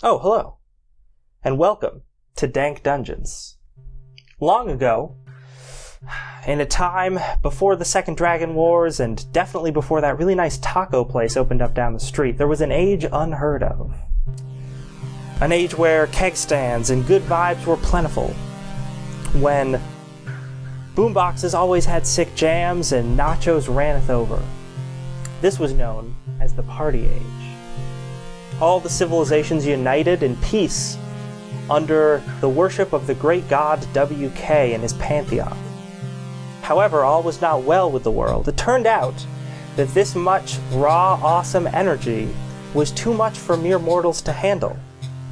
Oh, hello, and welcome to Dank Dungeons. Long ago, in a time before the Second Dragon Wars, and definitely before that really nice taco place opened up down the street, there was an age unheard of. An age where keg stands and good vibes were plentiful. When boomboxes always had sick jams and nachos ranneth over. This was known as the Party Age. All the civilizations united in peace under the worship of the great god WK and his pantheon. However, all was not well with the world. It turned out that this much raw, awesome energy was too much for mere mortals to handle.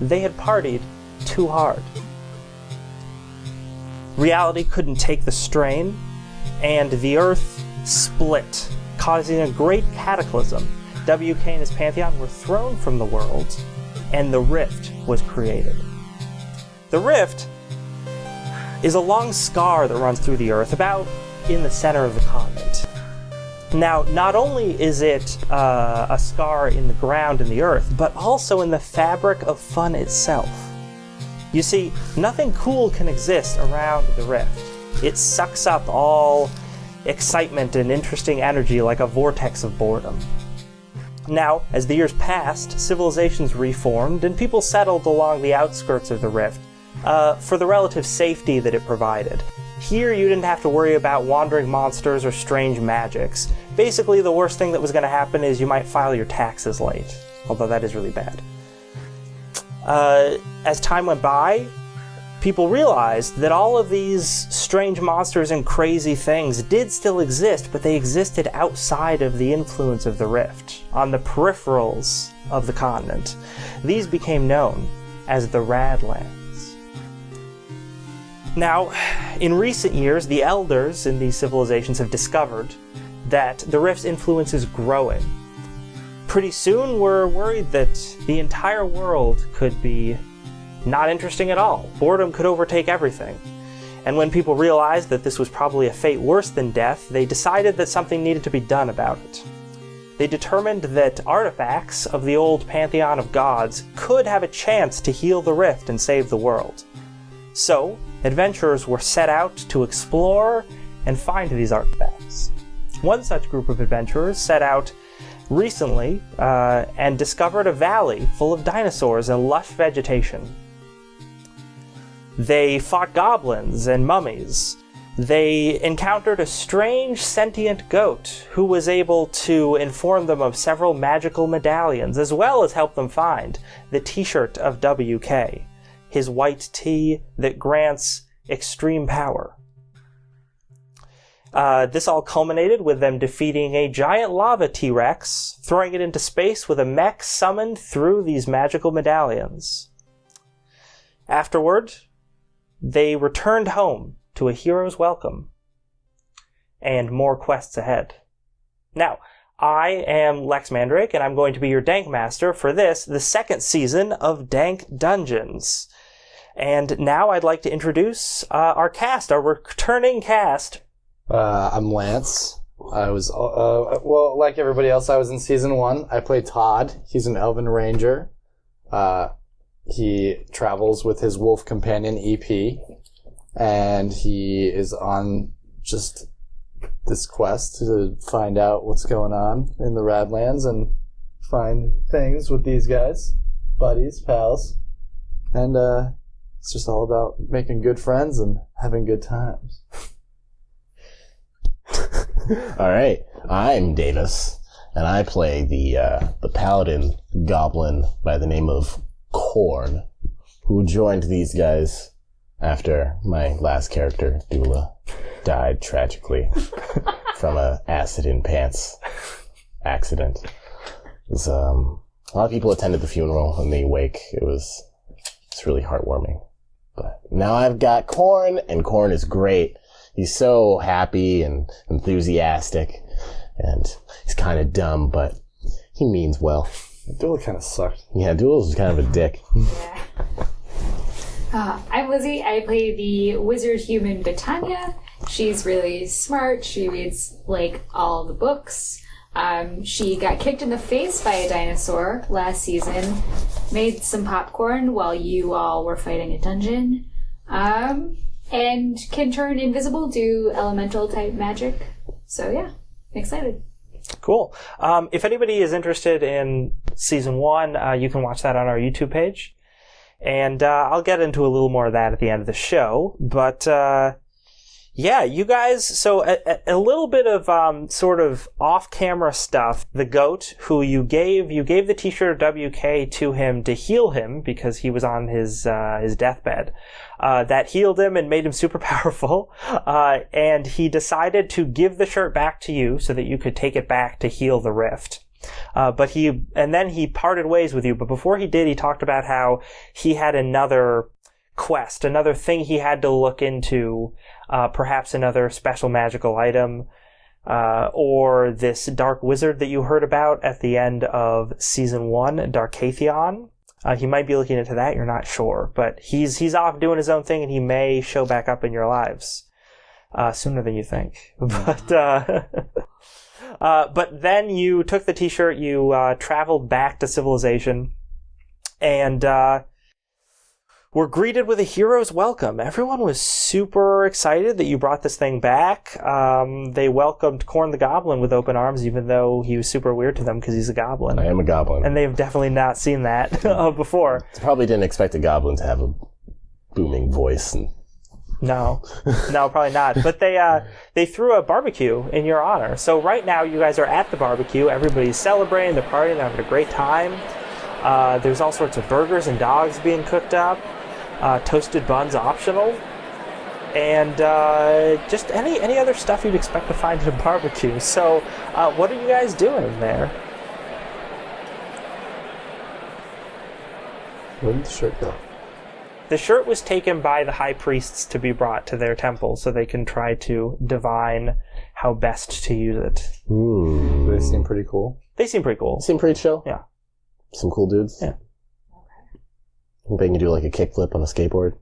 They had partied too hard. Reality couldn't take the strain, and the earth split, causing a great cataclysm. WK and his pantheon were thrown from the world, and the Rift was created. The Rift is a long scar that runs through the earth, about in the center of the continent. Now, not only is it a scar in the ground in the earth, but also in the fabric of fun itself. You see, nothing cool can exist around the Rift. It sucks up all excitement and interesting energy like a vortex of boredom. Now, as the years passed, civilizations reformed, and people settled along the outskirts of the Rift for the relative safety that it provided. Here, you didn't have to worry about wandering monsters or strange magics. Basically, the worst thing that was going to happen is you might file your taxes late, although that is really bad. As time went by, people realized that all of these strange monsters and crazy things did still exist, but they existed outside of the influence of the Rift, on the peripherals of the continent. These became known as the Radlands. Now, in recent years, the elders in these civilizations have discovered that the Rift's influence is growing. Pretty soon, we're worried that the entire world could be not interesting at all. Boredom could overtake everything. And when people realized that this was probably a fate worse than death, they decided that something needed to be done about it. They determined that artifacts of the old pantheon of gods could have a chance to heal the Rift and save the world. So, adventurers were set out to explore and find these artifacts. One such group of adventurers set out recently and discovered a valley full of dinosaurs and lush vegetation. They fought goblins and mummies. They encountered a strange sentient goat who was able to inform them of several magical medallions, as well as help them find the t-shirt of WK, his white tea that grants extreme power. This all culminated with them defeating a giant lava T-Rex, throwing it into space with a mech summoned through these magical medallions. Afterward, they returned home to a hero's welcome, and more quests ahead. Now, I am Lex Mandrake, and I'm going to be your Dank Master for this, the second season of Dank Dungeons. And now I'd like to introduce our cast, our returning cast. I'm Lance. I was, well, like everybody else, I was in Season 1. I played Todd. He's an Elven Ranger. He travels with his wolf companion, EP, and he is on just this quest to find out what's going on in the Radlands and find things with these guys, buddies, pals, and it's just all about making good friends and having good times. All right, I'm Davis, and I play the Paladin Goblin by the name of Quorne, who joined these guys after my last character, Dula, died tragically from a acid in pants accident. It was, a lot of people attended the funeral in the wake. It's really heartwarming. But now I've got Quorne, and Quorne is great. He's so happy and enthusiastic, and he's kind of dumb, but he means well. Dula kind of sucked. Yeah, Dula's kind of a dick. Yeah. I'm Lizzy. I play the wizard human Bettania. She's really smart. She reads, all the books. She got kicked in the face by a dinosaur last season, made some popcorn while you all were fighting a dungeon, and can turn invisible, do elemental type magic. So yeah, excited. Cool. If anybody is interested in season 1, you can watch that on our YouTube page. And I'll get into a little more of that at the end of the show. But yeah, you guys, so a little bit of sort of off-camera stuff. The goat, who you gave the t-shirt of WK to him to heal him because he was on his deathbed. That healed him and made him super powerful. And he decided to give the shirt back to you so that you could take it back to heal the rift. Then he parted ways with you. But before he did, he talked about how he had another quest, another thing he had to look into, perhaps another special magical item, or this dark wizard that you heard about at the end of season 1, Darkatheon. He might be looking into that, you're not sure, but he's off doing his own thing, and he may show back up in your lives sooner than you think. But then you took the t-shirt, you traveled back to civilization, and were greeted with a hero's welcome. Everyone was super excited that you brought this thing back. They welcomed Quorne the Goblin with open arms, even though he was super weird to them because he's a goblin. I am a goblin. And they've definitely not seen that before. They probably didn't expect a goblin to have a booming voice. No, probably not. But they threw a barbecue in your honor. So right now you guys are at the barbecue. Everybody's celebrating, they're partying, they're having a great time. There's all sorts of burgers and dogs being cooked up. Toasted buns optional, and just any other stuff you'd expect to find at a barbecue. So, what are you guys doing there? Where did the shirt go? The shirt was taken by the high priests to be brought to their temple so they can try to divine how best to use it. Do they seem pretty cool? They seem pretty cool. Seem pretty chill? Yeah. Some cool dudes? Yeah. They can do like a kickflip on a skateboard?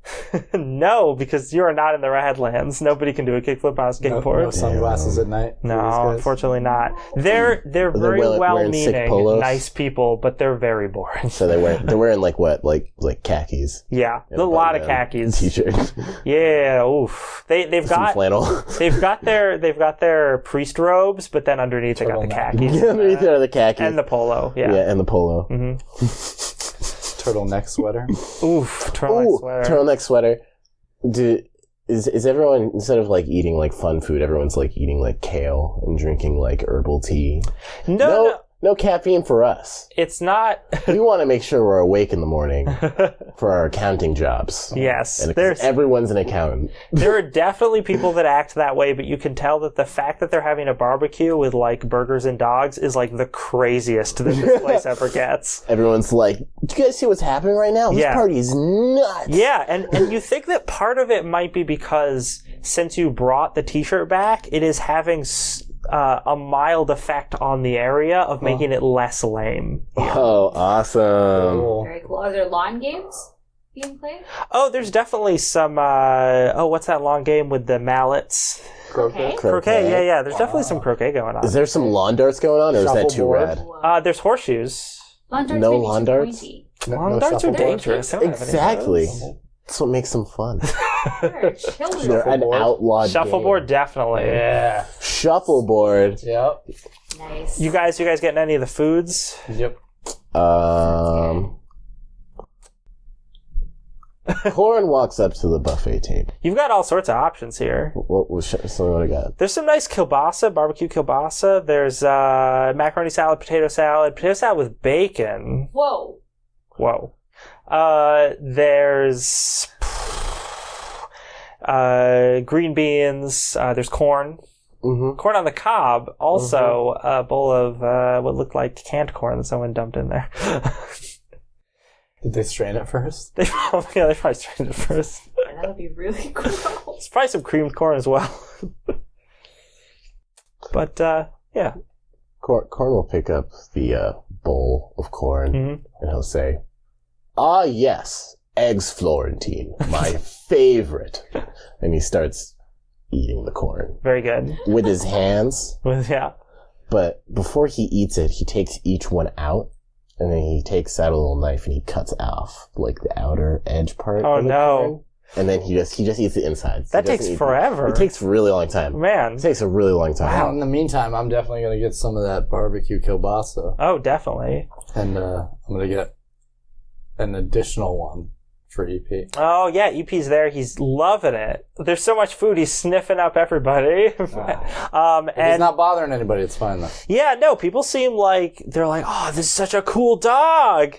No, because you are not in the Radlands. Nobody can do a kickflip on a skateboard. No sunglasses at night? No, unfortunately not. They're very well-meaning, nice people, but they're very boring. So they're wearing like what? Like khakis? Yeah, a lot of khakis. T-shirts. Yeah, oof. They've got flannel. they've got their priest robes, but then underneath they got the khakis. Underneath there are the khakis. And the polo. Yeah, and the polo. Mm-hmm. Turtleneck sweater. Oof, turtleneck sweater. Is everyone, instead of like eating like fun food, everyone's like eating like kale and drinking like herbal tea? No caffeine for us. It's not. We want to make sure we're awake in the morning for our accounting jobs. Yes. And everyone's an accountant. There are definitely people that act that way, but you can tell that the fact that they're having a barbecue with like burgers and dogs is like the craziest that this place ever gets. Everyone's like, do you guys see what's happening right now? This party is nuts. Yeah, and you think that part of it might be because since you brought the t-shirt back, it is having a mild effect on the area of making it less lame. Oh, awesome. Cool. Very cool. Are there lawn games being played? Oh, there's definitely some, what's that long game with the mallets? Croquet. Yeah. There's definitely some croquet going on. Is there some lawn darts going on, or is that too rad? There's horseshoes. Lawn darts No may be lawn too darts? pointy. Lawn darts are dangerous. They don't have any of Exactly. those. That's what makes them fun. They're children. They're an outlawed Shuffleboard, game. definitely. Yeah. Shuffleboard. Yep. Nice. You guys getting any of the foods? Yep. Quorne walks up to the buffet table. You've got all sorts of options here. What I got? There's some nice kielbasa, barbecue kielbasa. There's macaroni salad, potato salad with bacon. Whoa. There's green beans. There's corn. Mm-hmm. Corn on the cob. Also, a bowl of what looked like canned corn that someone dumped in there. Did they strain it first? They probably strained it first. Yeah, that would be really cool. There's probably some creamed corn as well. But, yeah. Quorne will pick up the bowl of corn, and he'll say, "Ah, yes, eggs Florentine, my favorite." And he starts eating the corn. Very good. With his hands. Yeah. But before he eats it, he takes each one out, and then he takes out a little knife and he cuts off like the outer edge part. Oh of the no! corn, and then he just eats the insides. That takes forever. It takes a really long time. Man, It takes a really long time. Well, in the meantime, I'm definitely going to get some of that barbecue kielbasa. oh, definitely. And I'm going to get an additional one for EP. Oh yeah, EP's there. He's loving it. There's so much food. He's sniffing up everybody. If he's And not bothering anybody, it's fine though. yeah, no, people seem like they're like, oh, this is such a cool dog.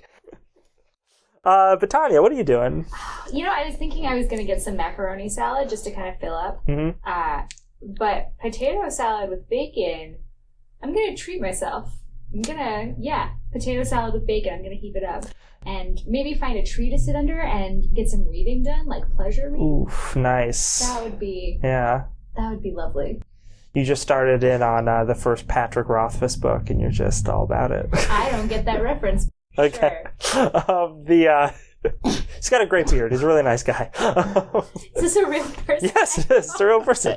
Bettania, what are you doing? I was thinking I was going to get some macaroni salad just to kind of fill up. Mm-hmm. But potato salad with bacon, I'm going to treat myself. Potato salad with bacon. I'm going to heap it up. And maybe find a tree to sit under and get some reading done, like pleasure reading. Oof, nice. That would be lovely. You just started in on the first Patrick Rothfuss book, and you're just all about it. I don't get that reference. Okay. Sure. He's got a great beard. He's a really nice guy. Is this a real person? Yes, it is. It's a real person.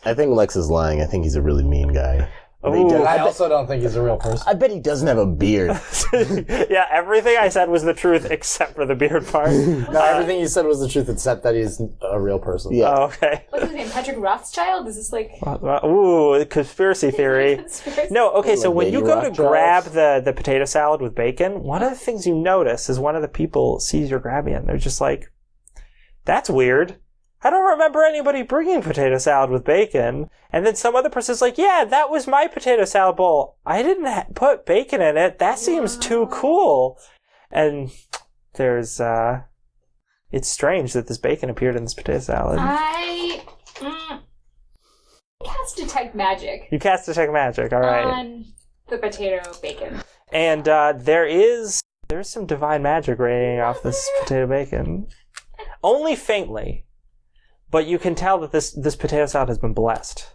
I think Lex is lying. I think he's a really mean guy. I also don't think he's a real person. I bet he doesn't have a beard. Yeah, everything I said was the truth except for the beard part. No, everything you said was the truth except that he's a real person. Yeah. Oh, okay. What's his name? Patrick Rothschild? Is this like... Ooh, conspiracy theory. Conspiracy? No, okay, so Like when Lady you go to Rothschild. grab the potato salad with bacon, one of the things you notice is one of the people sees you're grabbing it, and they're just like, that's weird. I don't remember anybody bringing potato salad with bacon. And then some other person's like, yeah, that was my potato salad bowl. I didn't put bacon in it. That seems too cool. And there's, it's strange that this bacon appeared in this potato salad. I cast detect magic You cast detect magic, all right. on the potato bacon. And there's some divine magic radiating off this potato bacon. Only faintly. But you can tell that this potato salad has been blessed.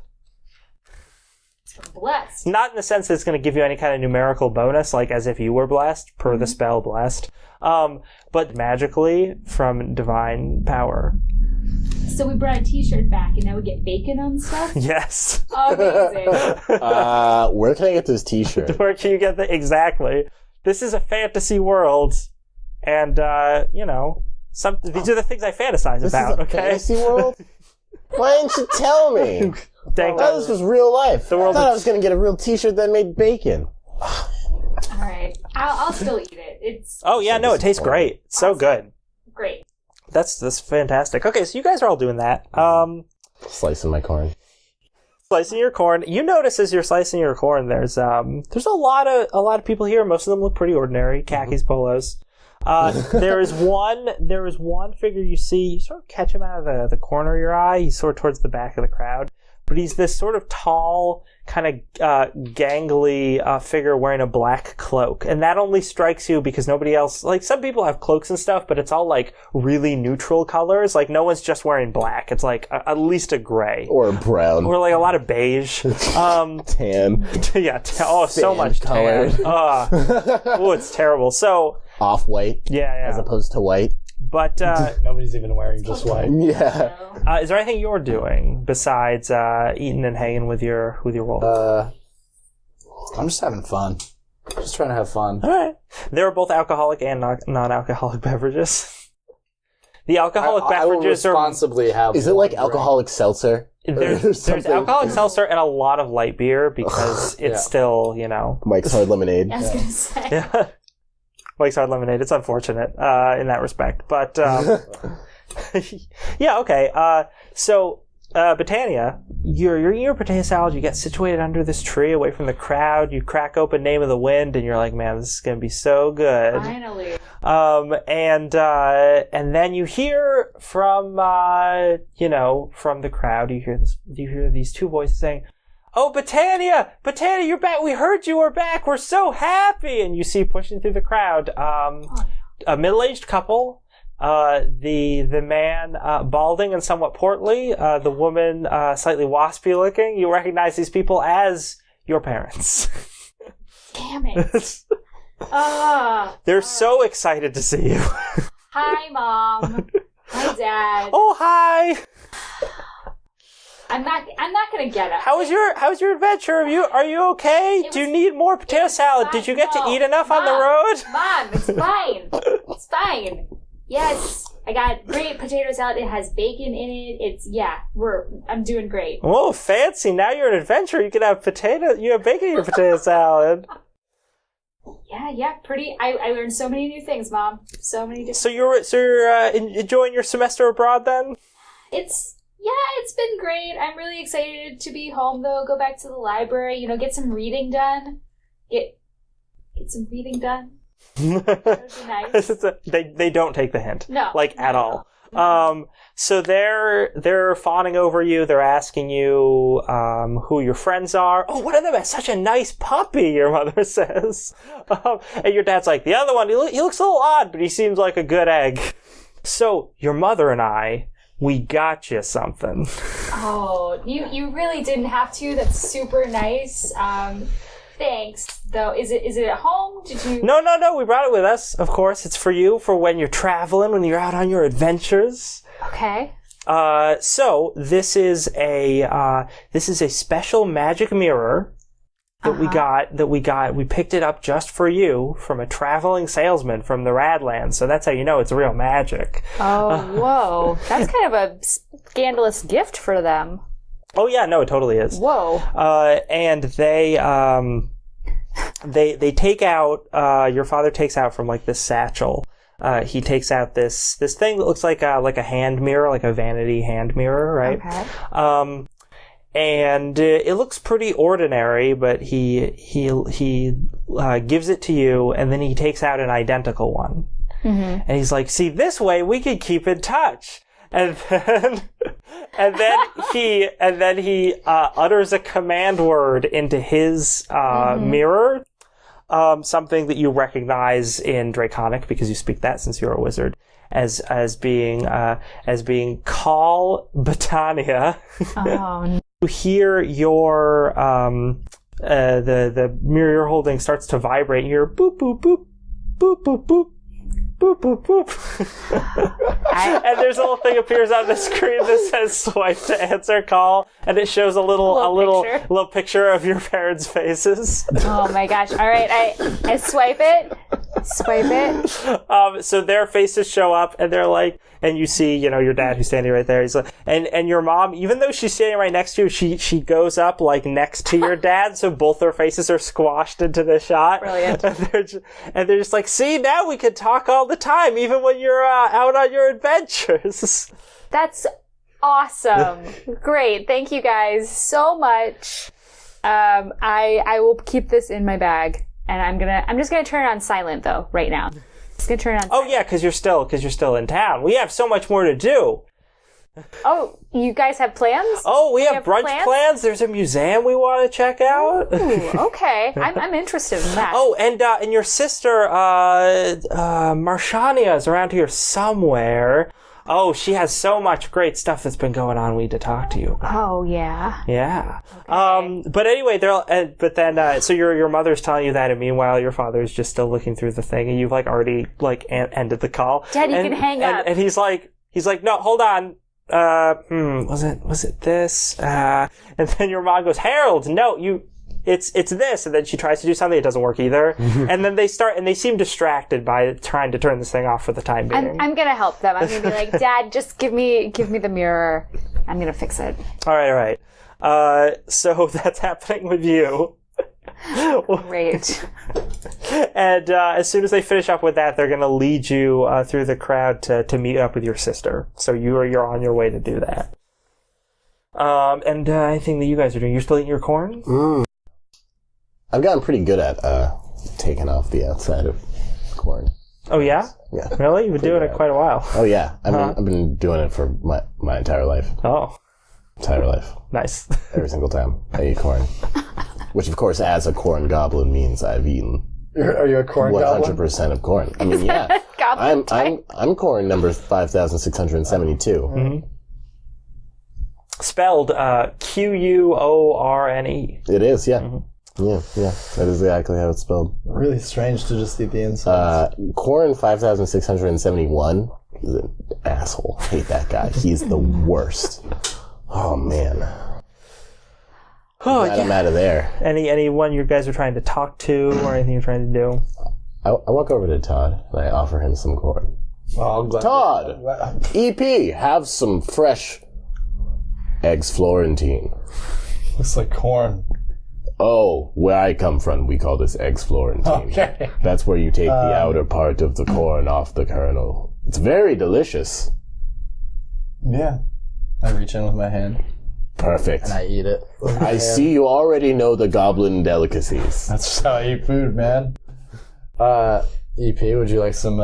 Blessed. Not in the sense that it's going to give you any kind of numerical bonus, like as if you were blessed, per the spell blessed, but magically from divine power. So we brought a t-shirt back and now we get bacon on stuff? Yes. Amazing. Where can I get this t-shirt? Where can you get the... Exactly. This is a fantasy world, and, these are the things I fantasize This about, is a okay? fantasy world? Why didn't you tell me? Dank, I thought this was real life. The world I thought I is- was going to get a real t-shirt that made bacon. Alright. I'll still eat it. It's Oh, yeah, no, it tastes great. It's so good. great. That's fantastic. Okay, so you guys are all doing that. Slicing my corn. Slicing your corn. You notice as you're slicing your corn, there's a lot of people here. Most of them look pretty ordinary, khakis, polos. There is one figure you see. You sort of catch him out of the corner of your eye. He's sort of towards the back of the crowd, but he's this sort of tall, kind of gangly figure wearing a black cloak, and that only strikes you because nobody else. Like some people have cloaks and stuff, but it's all like really neutral colors. Like no one's just wearing black. It's like at least a gray Or brown. or like a lot of beige. Tan. Yeah. So much colored. tan. Oh, it's terrible. So Off-white. yeah. As opposed to white. But Nobody's even wearing just white. Yeah. is there anything you're doing besides eating and hanging with your wolf? I'm just having fun. Just trying to have fun. All right. There are both alcoholic and non-alcoholic beverages. The alcoholic I will beverages are responsibly have. Is it like one drink. alcoholic seltzer? there's something? alcoholic seltzer and a lot of light beer because it's Yeah. still Mike's Hard Lemonade. I was gonna say. yeah. Mike's Hard Lemonade. It's unfortunate in that respect, but yeah. Okay. So Bettania, you're eating your potato salad. You get situated under this tree, away from the crowd. You crack open Name of the Wind, and you're like, "Man, this is gonna be so good." Finally. And then you hear from from the crowd. You hear these two voices saying, "Oh, Bettania, you're back. We heard you were back. We're so happy." And you see pushing through the crowd, a middle-aged couple, the man, balding and somewhat portly, the woman, slightly waspy looking. You recognize these people as your parents. Damn it. They're so excited to see you. Hi, Mom. Hi, Dad. Oh, hi. I'm not gonna get up. How was your adventure? Are you okay? Do you need more potato salad? fine. Did you get to No. eat enough on the Mom. road? Mom, it's fine. It's fine. Yes, I got great potato salad. It has bacon in it. I'm doing great. Whoa, fancy! Now you're an adventurer. You can have you have bacon in your potato salad. Yeah, pretty. I learned so many new things, Mom. So many different. So you're enjoying your semester abroad then? It's been great. I'm really excited to be home though. Go back to the library. Get some reading done. Get some reading done. That would be nice. They don't take the hint. No, at all. So they're fawning over you. They're asking you who your friends are. Oh, one of them has such a nice puppy, your mother says. And your dad's like, the other one, he looks a little odd, but he seems like a good egg. So your mother and I, we got you something. Oh, you really didn't have to. That's super nice. Thanks, though. Is it at home? Did you? No. We brought it with us. Of course, it's for you for when you're traveling, when you're out on your adventures. Okay. So this is a special magic mirror that we got. We picked it up just for you from a traveling salesman from the Radlands. So that's how you know it's real magic. Oh, whoa! That's kind of a scandalous gift for them. Oh yeah, no, it totally is. Whoa. And they take out, your father takes out from like this satchel, he takes out this thing that looks like a hand mirror, like a vanity hand mirror, right? Okay. And it looks pretty ordinary, but he gives it to you, and then he takes out an identical one. Mm-hmm. And he's like, see, this way we can keep in touch. And then he utters a command word into his mirror, something that you recognize in Draconic because you speak that since you're a wizard, as being call Bettania. Oh no. You hear your the mirror you're holding starts to vibrate. You hear boop boop boop boop boop boop. Boop, boop, boop. And there's a little thing appears on the screen that says swipe to answer call, and it shows a little picture of your parents' faces. Oh my gosh. All right, I swipe it. So their faces show up, and they're like, and you see, your dad who's standing right there. He's like, and your mom, even though she's standing right next to you, she goes up like next to your dad, so both their faces are squashed into the shot. Brilliant. And they're just like, see, now we can talk all the time, even when you're out on your adventures. That's awesome. Great. Thank you guys so much. I will keep this in my bag, and I'm just gonna turn it on silent though right now. Just gonna turn it on. Oh yeah, because you're still in town. We have so much more to do. Oh, you guys have plans? Oh, we have brunch plans. There's a museum we want to check out. Ooh, okay. I'm interested in that. Oh, and your sister, Marshania is around here somewhere. Oh, she has so much great stuff that's been going on. We need to talk to you about. Oh yeah. Yeah. Okay. But anyway, so your mother's telling you that, and meanwhile your father's just still looking through the thing, and you've already ended the call. Dad, you can hang up. And he's like, no, hold on. Was it this? And then your mom goes, Harold, no, it's this. And then she tries to do something. It doesn't work either. And then they seem distracted by trying to turn this thing off for the time being. I'm gonna help them. I'm gonna be like, Dad, just give me the mirror. I'm gonna fix it. All right. So that's happening with you. Great. And as soon as they finish up with that, they're going to lead you through the crowd to meet up with your sister. So you're on your way to do that. And anything that you guys are doing? You're still eating your corn? I've gotten pretty good at taking off the outside of corn. Oh yeah? Yeah. Really? You've been doing it quite a while. Oh yeah. I've been doing it for my entire life. Oh. Entire life. Nice. Every single time I eat corn. Which, of course, as a corn goblin means I've eaten. Are you a corn 100% of corn. I mean, yeah. I'm corn number 5,672. Mm-hmm. Spelled Quorne. It is, yeah. Mm-hmm. Yeah. That is exactly how it's spelled. Really strange to just eat the inside. Corn 5,671 is an asshole. I hate that guy. He's the worst. Oh, man. Oh, Glad I'm out of there. Anyone you guys are trying to talk to or anything you're trying to do? I walk over to Todd and I offer him some corn. Well, I'm glad Todd! EP, have some fresh eggs Florentine. Looks like corn. Oh, where I come from, we call this eggs Florentine. Okay. That's where you take the outer part of the corn off the kernel. It's very delicious. Yeah. I reach in with my hand. Perfect. And I eat it. I see you already know the goblin delicacies. That's just how I eat food, man. EP, would you like some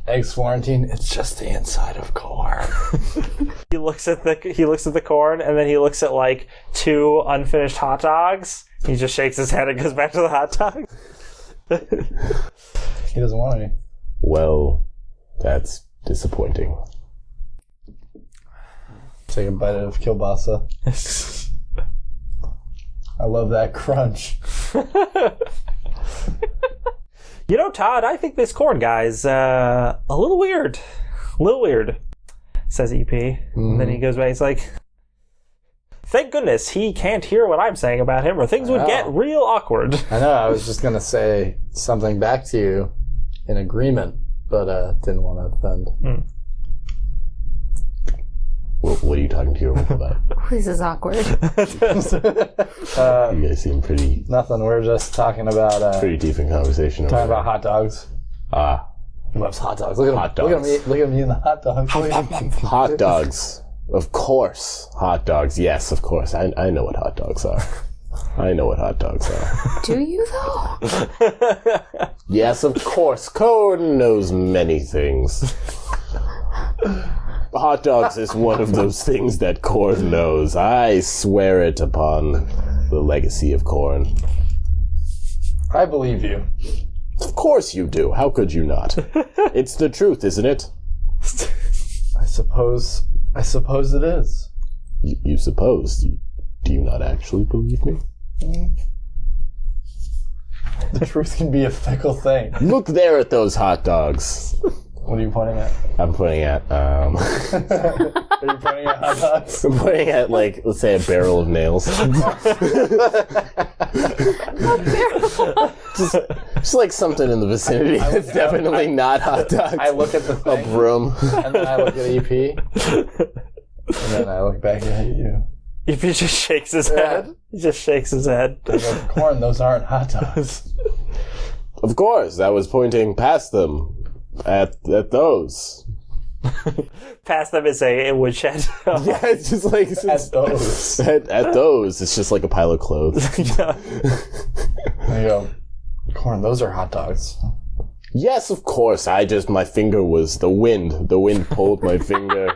eggs Florentine? It's just the inside of corn. He looks at the corn, and then he looks at like 2 unfinished hot dogs. He just shakes his head and goes back to the hot dogs. He doesn't want any. Well, that's disappointing. Take a bite of kielbasa. I love that crunch. You know, Todd, I think this corn guy's a little weird. A little weird, says EP. And then he goes back, he's like, thank goodness he can't hear what I'm saying about him, or things would get real awkward. I know, I was just going to say something back to you in agreement, but didn't want to offend. What are you talking to your wife about? This is awkward. You guys seem pretty Nothing, we're just talking about... deep in conversation. talking about hot dogs. He loves hot dogs. Look at him. Hot dogs. Look at me eating the hot dogs. Hot dogs. Of course. Hot dogs. Yes, of course. I know what hot dogs are. I know what hot dogs are. Do you, though? Yes, of course. Quorne knows many things. Hot dogs is one of those things that Quorne knows. I swear it upon the legacy of Quorne. I believe you. Of course you do. How could you not? It's the truth, isn't it? I suppose it is. You suppose. Do you not actually believe me? The truth can be a fickle thing. Look there at those hot dogs. What are you pointing at? I'm pointing at, Are you pointing at hot dogs? I'm pointing at, like, let's say a barrel of nails. just like something in the vicinity that's definitely not hot dogs. I look at the A thing, broom. and then I look at EP, and then I look back at you. EP just shakes his head. He just shakes his head. I go, Quorne, those aren't hot dogs. Of course, I was pointing past them at those. Past them is a woodshed. Yeah, it's just like... At those. At those, it's just like a pile of clothes. Yeah. And you go, Quorne, those are hot dogs. Yes, of course. My finger was the wind. The wind pulled my finger.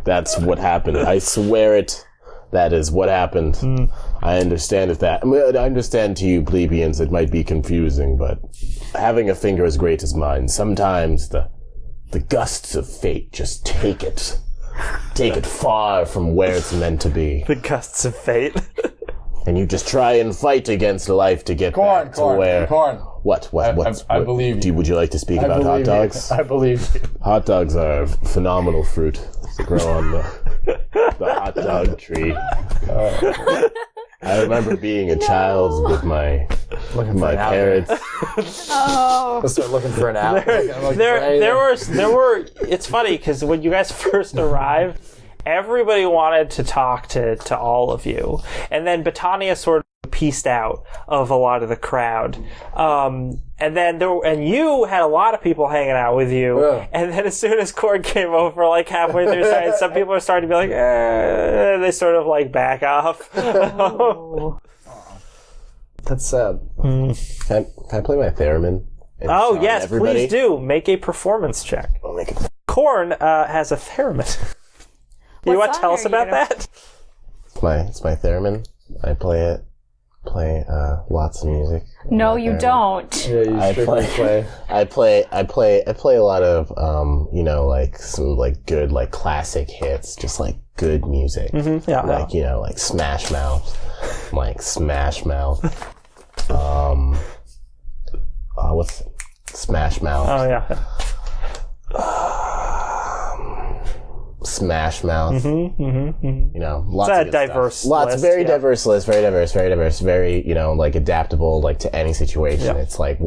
That's what happened. I swear it. That is what happened. I understand I understand to you plebeians it might be confusing, but having a finger as great as mine, sometimes the gusts of fate just take it far from where it's meant to be. The gusts of fate. And you just try and fight against life to get back to where... Corn. What? I believe you. Would you like to speak about hot dogs? I believe you. Hot dogs are phenomenal fruit to grow on the hot dog tree. I remember being a child with my parents. Oh. Let's start looking for an apple. There were. It's funny because when you guys first arrived, everybody wanted to talk to all of you, and then Bettania sort of pieced out of a lot of the crowd. And then you had a lot of people hanging out with you. Yeah. And then as soon as Quorne came over, like halfway through, some people are starting to be like, they sort of like back off. That's sad. Can I play my theremin? and Oh, charm yes, everybody? please do. Make a performance check. I'll make it. Quorne has a theremin. You want to tell us about that? It's my theremin. I play it. Play lots of music. No, you don't. Yeah, you strictly play. I play a lot of like some like good like classic hits, just like good music. Mm-hmm. Yeah, like like Smash Mouth. What's Smash Mouth? Oh yeah. Smash Mouth. You know, lots It's of a good diverse stuff. Lots, list, very yeah. diverse list, very diverse, very, you know, like adaptable, like to any situation. Yeah. It's like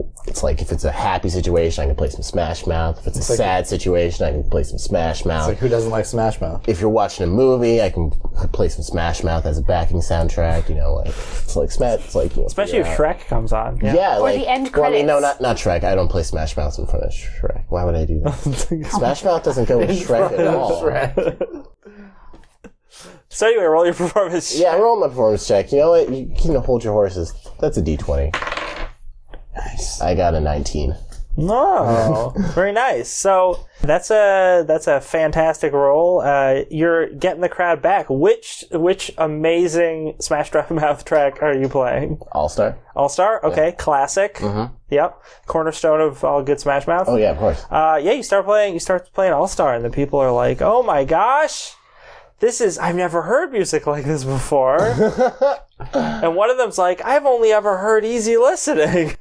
if it's a happy situation, I can play some Smash Mouth. If it's a sad situation, I can play some Smash Mouth. It's like, who doesn't like Smash Mouth? If you're watching a movie, I can play some Smash Mouth as a backing soundtrack. You know, like it's like Smash. It's like, you know, Especially if Shrek comes on. yeah, Or like the end well, I mean, no, credits. not Shrek. I don't play Smash Mouth in front of Shrek. Why would I do that? Smash Mouth doesn't go with Shrek at all. So anyway, roll your performance. Yeah, roll my performance check. You know what? You can hold your horses. That's a D20. Nice. I got a 19. Oh, very nice. So that's a fantastic roll. You're getting the crowd back. Which amazing Smash Drop Mouth track are you playing? All-Star? All-Star? Okay, classic. Yep, cornerstone of all good Smash Mouth. Oh, yeah, of course. Yeah, you start playing All-Star, and the people are like, "Oh my gosh, I've never heard music like this before." And one of them's like, "I've only ever heard easy listening."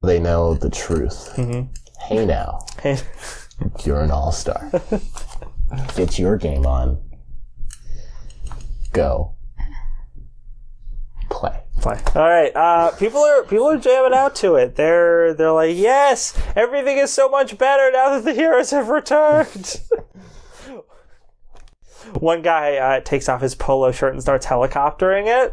They know the truth. Hey now, you're an all-star. Get your game on. Go. Play. All right. People are jamming out to it. They're like, yes, everything is so much better now that the heroes have returned. One guy takes off his polo shirt and starts helicoptering it,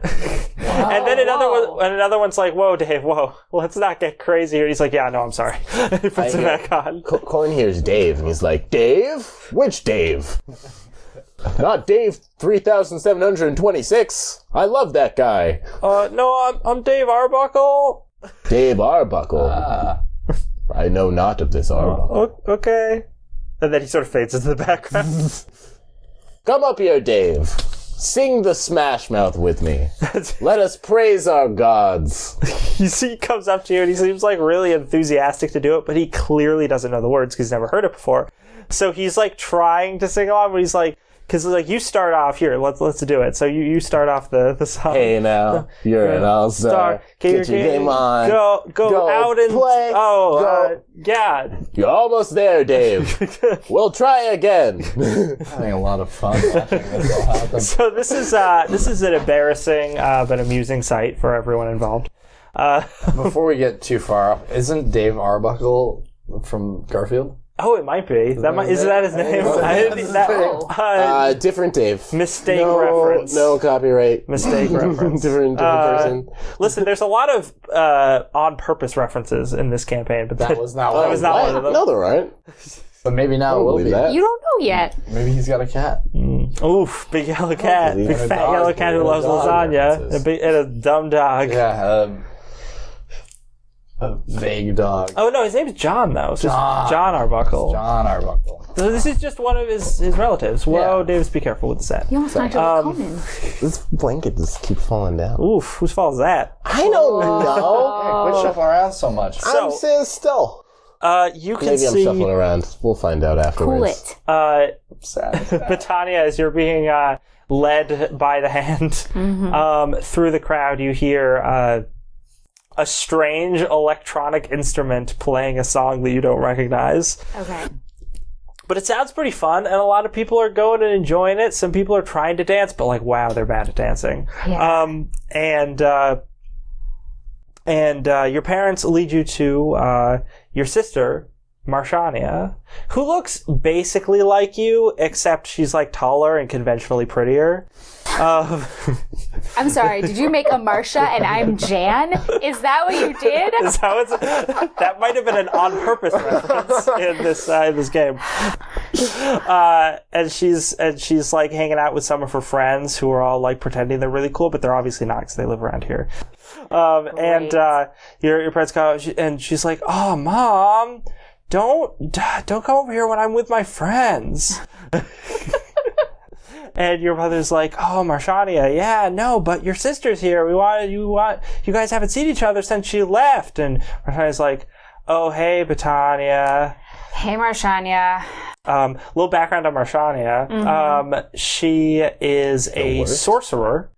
and then another one's like, "Whoa, Dave, whoa, let's not get crazy here." He's like, "Yeah, no, I'm sorry." He puts it back on. Quorne hears Dave, and he's like, Dave? Which Dave? Not Dave 3726. I love that guy. No, I'm Dave Arbuckle. Dave Arbuckle. I know not of this Arbuckle. Okay. And then he sort of fades into the background. Come up here, Dave. Sing the Smash Mouth with me. Let us praise our gods. You see, he comes up to you and he seems like really enthusiastic to do it, but he clearly doesn't know the words because he's never heard it before. So he's like trying to sing along, but he's like, because like you start off here, let's do it. So you start off the song. Hey now, you're an all-star. Get your game on. Go out and play. Yeah. You're almost there, Dave. We'll try again. Having a lot of fun watching this all happen. So this is an embarrassing but amusing sight for everyone involved. Before we get too far off, isn't Dave Arbuckle from Garfield? Oh, it might be. Isn't that his name? Different Dave. Mistake reference. No copyright. Mistake reference. different person. Listen, there's a lot of on-purpose references in this campaign, but That was not that was not one of them. No, they're right. But maybe now it will believe be. that. You don't know yet. Maybe he's got a cat. Oof, big yellow cat. believe Big it. fat Dog, yellow cat who a loves dog lasagna. references. And a dumb dog. Yeah, a vague dog. Oh, no, his name's John, though. It's just John. John Arbuckle. John Arbuckle. So this is just one of his relatives. Whoa, Yeah. Davis, be careful with the set. You almost knocked over Conan. This blanket just keeps falling down. Oof, whose fault is that? I don't know. Hey, quit shuffling around so much. I'm staying still. You can Maybe I'm see shuffling around. We'll find out afterwards. Cool it. Sad. Bettania, as you're being led by the hand through the crowd, you hear a strange electronic instrument playing a song that you don't recognize. Okay. But it sounds pretty fun, and a lot of people are going and enjoying it. Some people are trying to dance, but like, wow, they're bad at dancing. Yeah. And your parents lead you to your sister, Marshania, who looks basically like you, except she's like taller and conventionally prettier. I'm sorry, did you make a Marsha and I'm Jan? Is that what you did? Is that might have been an on-purpose reference in this game. And she's like hanging out with some of her friends who are all like pretending they're really cool, but they're obviously not because they live around here. And your parents come out and she's like, "Oh, Mom, don't come over here when I'm with my friends." And your mother's like, "Oh, Marshania, yeah, no, but your sister's here. You guys haven't seen each other since she left." And Marshania's like, "Oh, hey, Bettania." Hey, Marshania. Little background on Marshania. She is a sorcerer.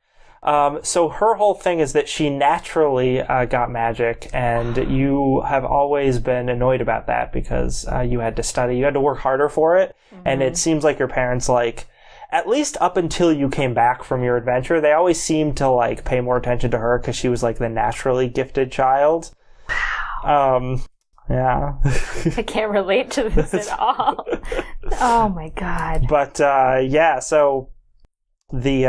So her whole thing is that she naturally got magic, and you have always been annoyed about that because you had to study, you had to work harder for it, and it seems like your parents, like, at least up until you came back from your adventure, they always seemed to, like, pay more attention to her because she was, like, the naturally gifted child. Wow. Yeah. I can't relate to this at all. Oh my god. But, yeah, so the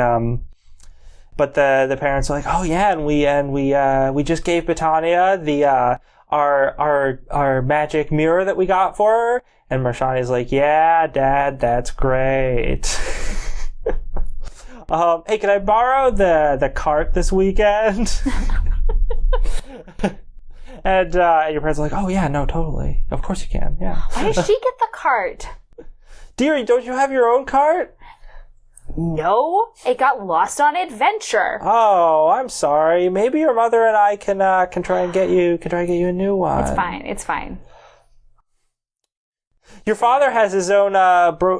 parents are like, oh yeah, and we just gave Bettania our magic mirror that we got for her. And Marshani's like, yeah, Dad, that's great. Hey, can I borrow the cart this weekend? And your parents are like, oh yeah, no, totally. Of course you can, yeah. Why did she get the cart? Dearie, don't you have your own cart? No, it got lost on adventure. Oh, I'm sorry. Maybe your mother and I can try and get you a new one. It's fine. Your father has his own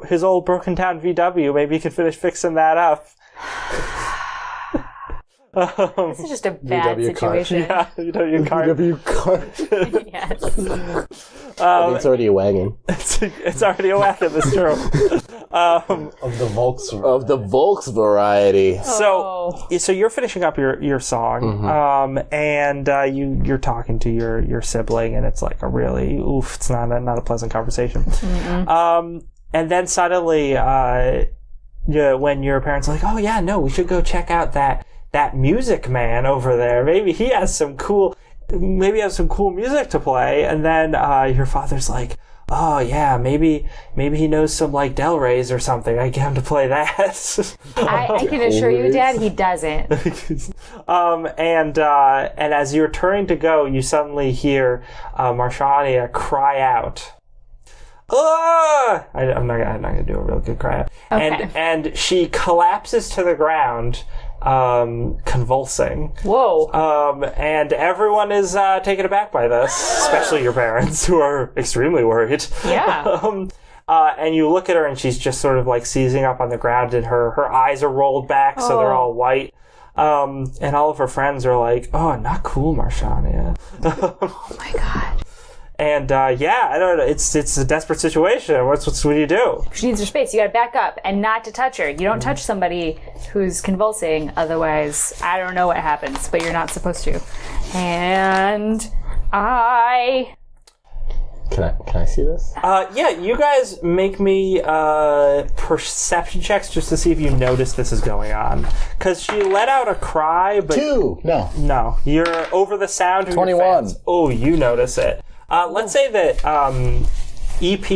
his old broken down VW. Maybe you could finish fixing that up. This is just a bad VW situation. Yeah, VW car. VW car. Yes. It's already a wagon. It's already a wagon. That's true. Of the Volks. Of the Volks variety. So you're finishing up your song, and you're talking to your sibling, and it's like a really it's not a pleasant conversation. And then suddenly, when your parents are like, oh yeah, no, we should go check out that music man over there. Maybe he has some cool music to play. And then your father's like, oh yeah, maybe he knows some like Del Rey's or something. I get him to play that. I can assure you, Dad, he doesn't. And as you're turning to go, you suddenly hear Marshania cry out. I'm not gonna do a real good cry out. Okay. And she collapses to the ground, convulsing. Whoa. And everyone is taken aback by this, especially your parents, who are extremely worried. Yeah. And you look at her, and she's just sort of like seizing up on the ground, and her eyes are rolled back, so they're all white. And all of her friends are like, "Oh, not cool, Marshania." Oh my god. And yeah, I don't know. It's a desperate situation. What do you do? She needs her space. You gotta back up and not to touch her. You don't touch somebody who's convulsing, otherwise I don't know what happens, but you're not supposed to. And Can I see this? Yeah, you guys make me perception checks just to see if you notice this is going on. Because she let out a cry, but 2. no, you're over the sound of 21. your fans. Oh, you notice it. Let's say that EP.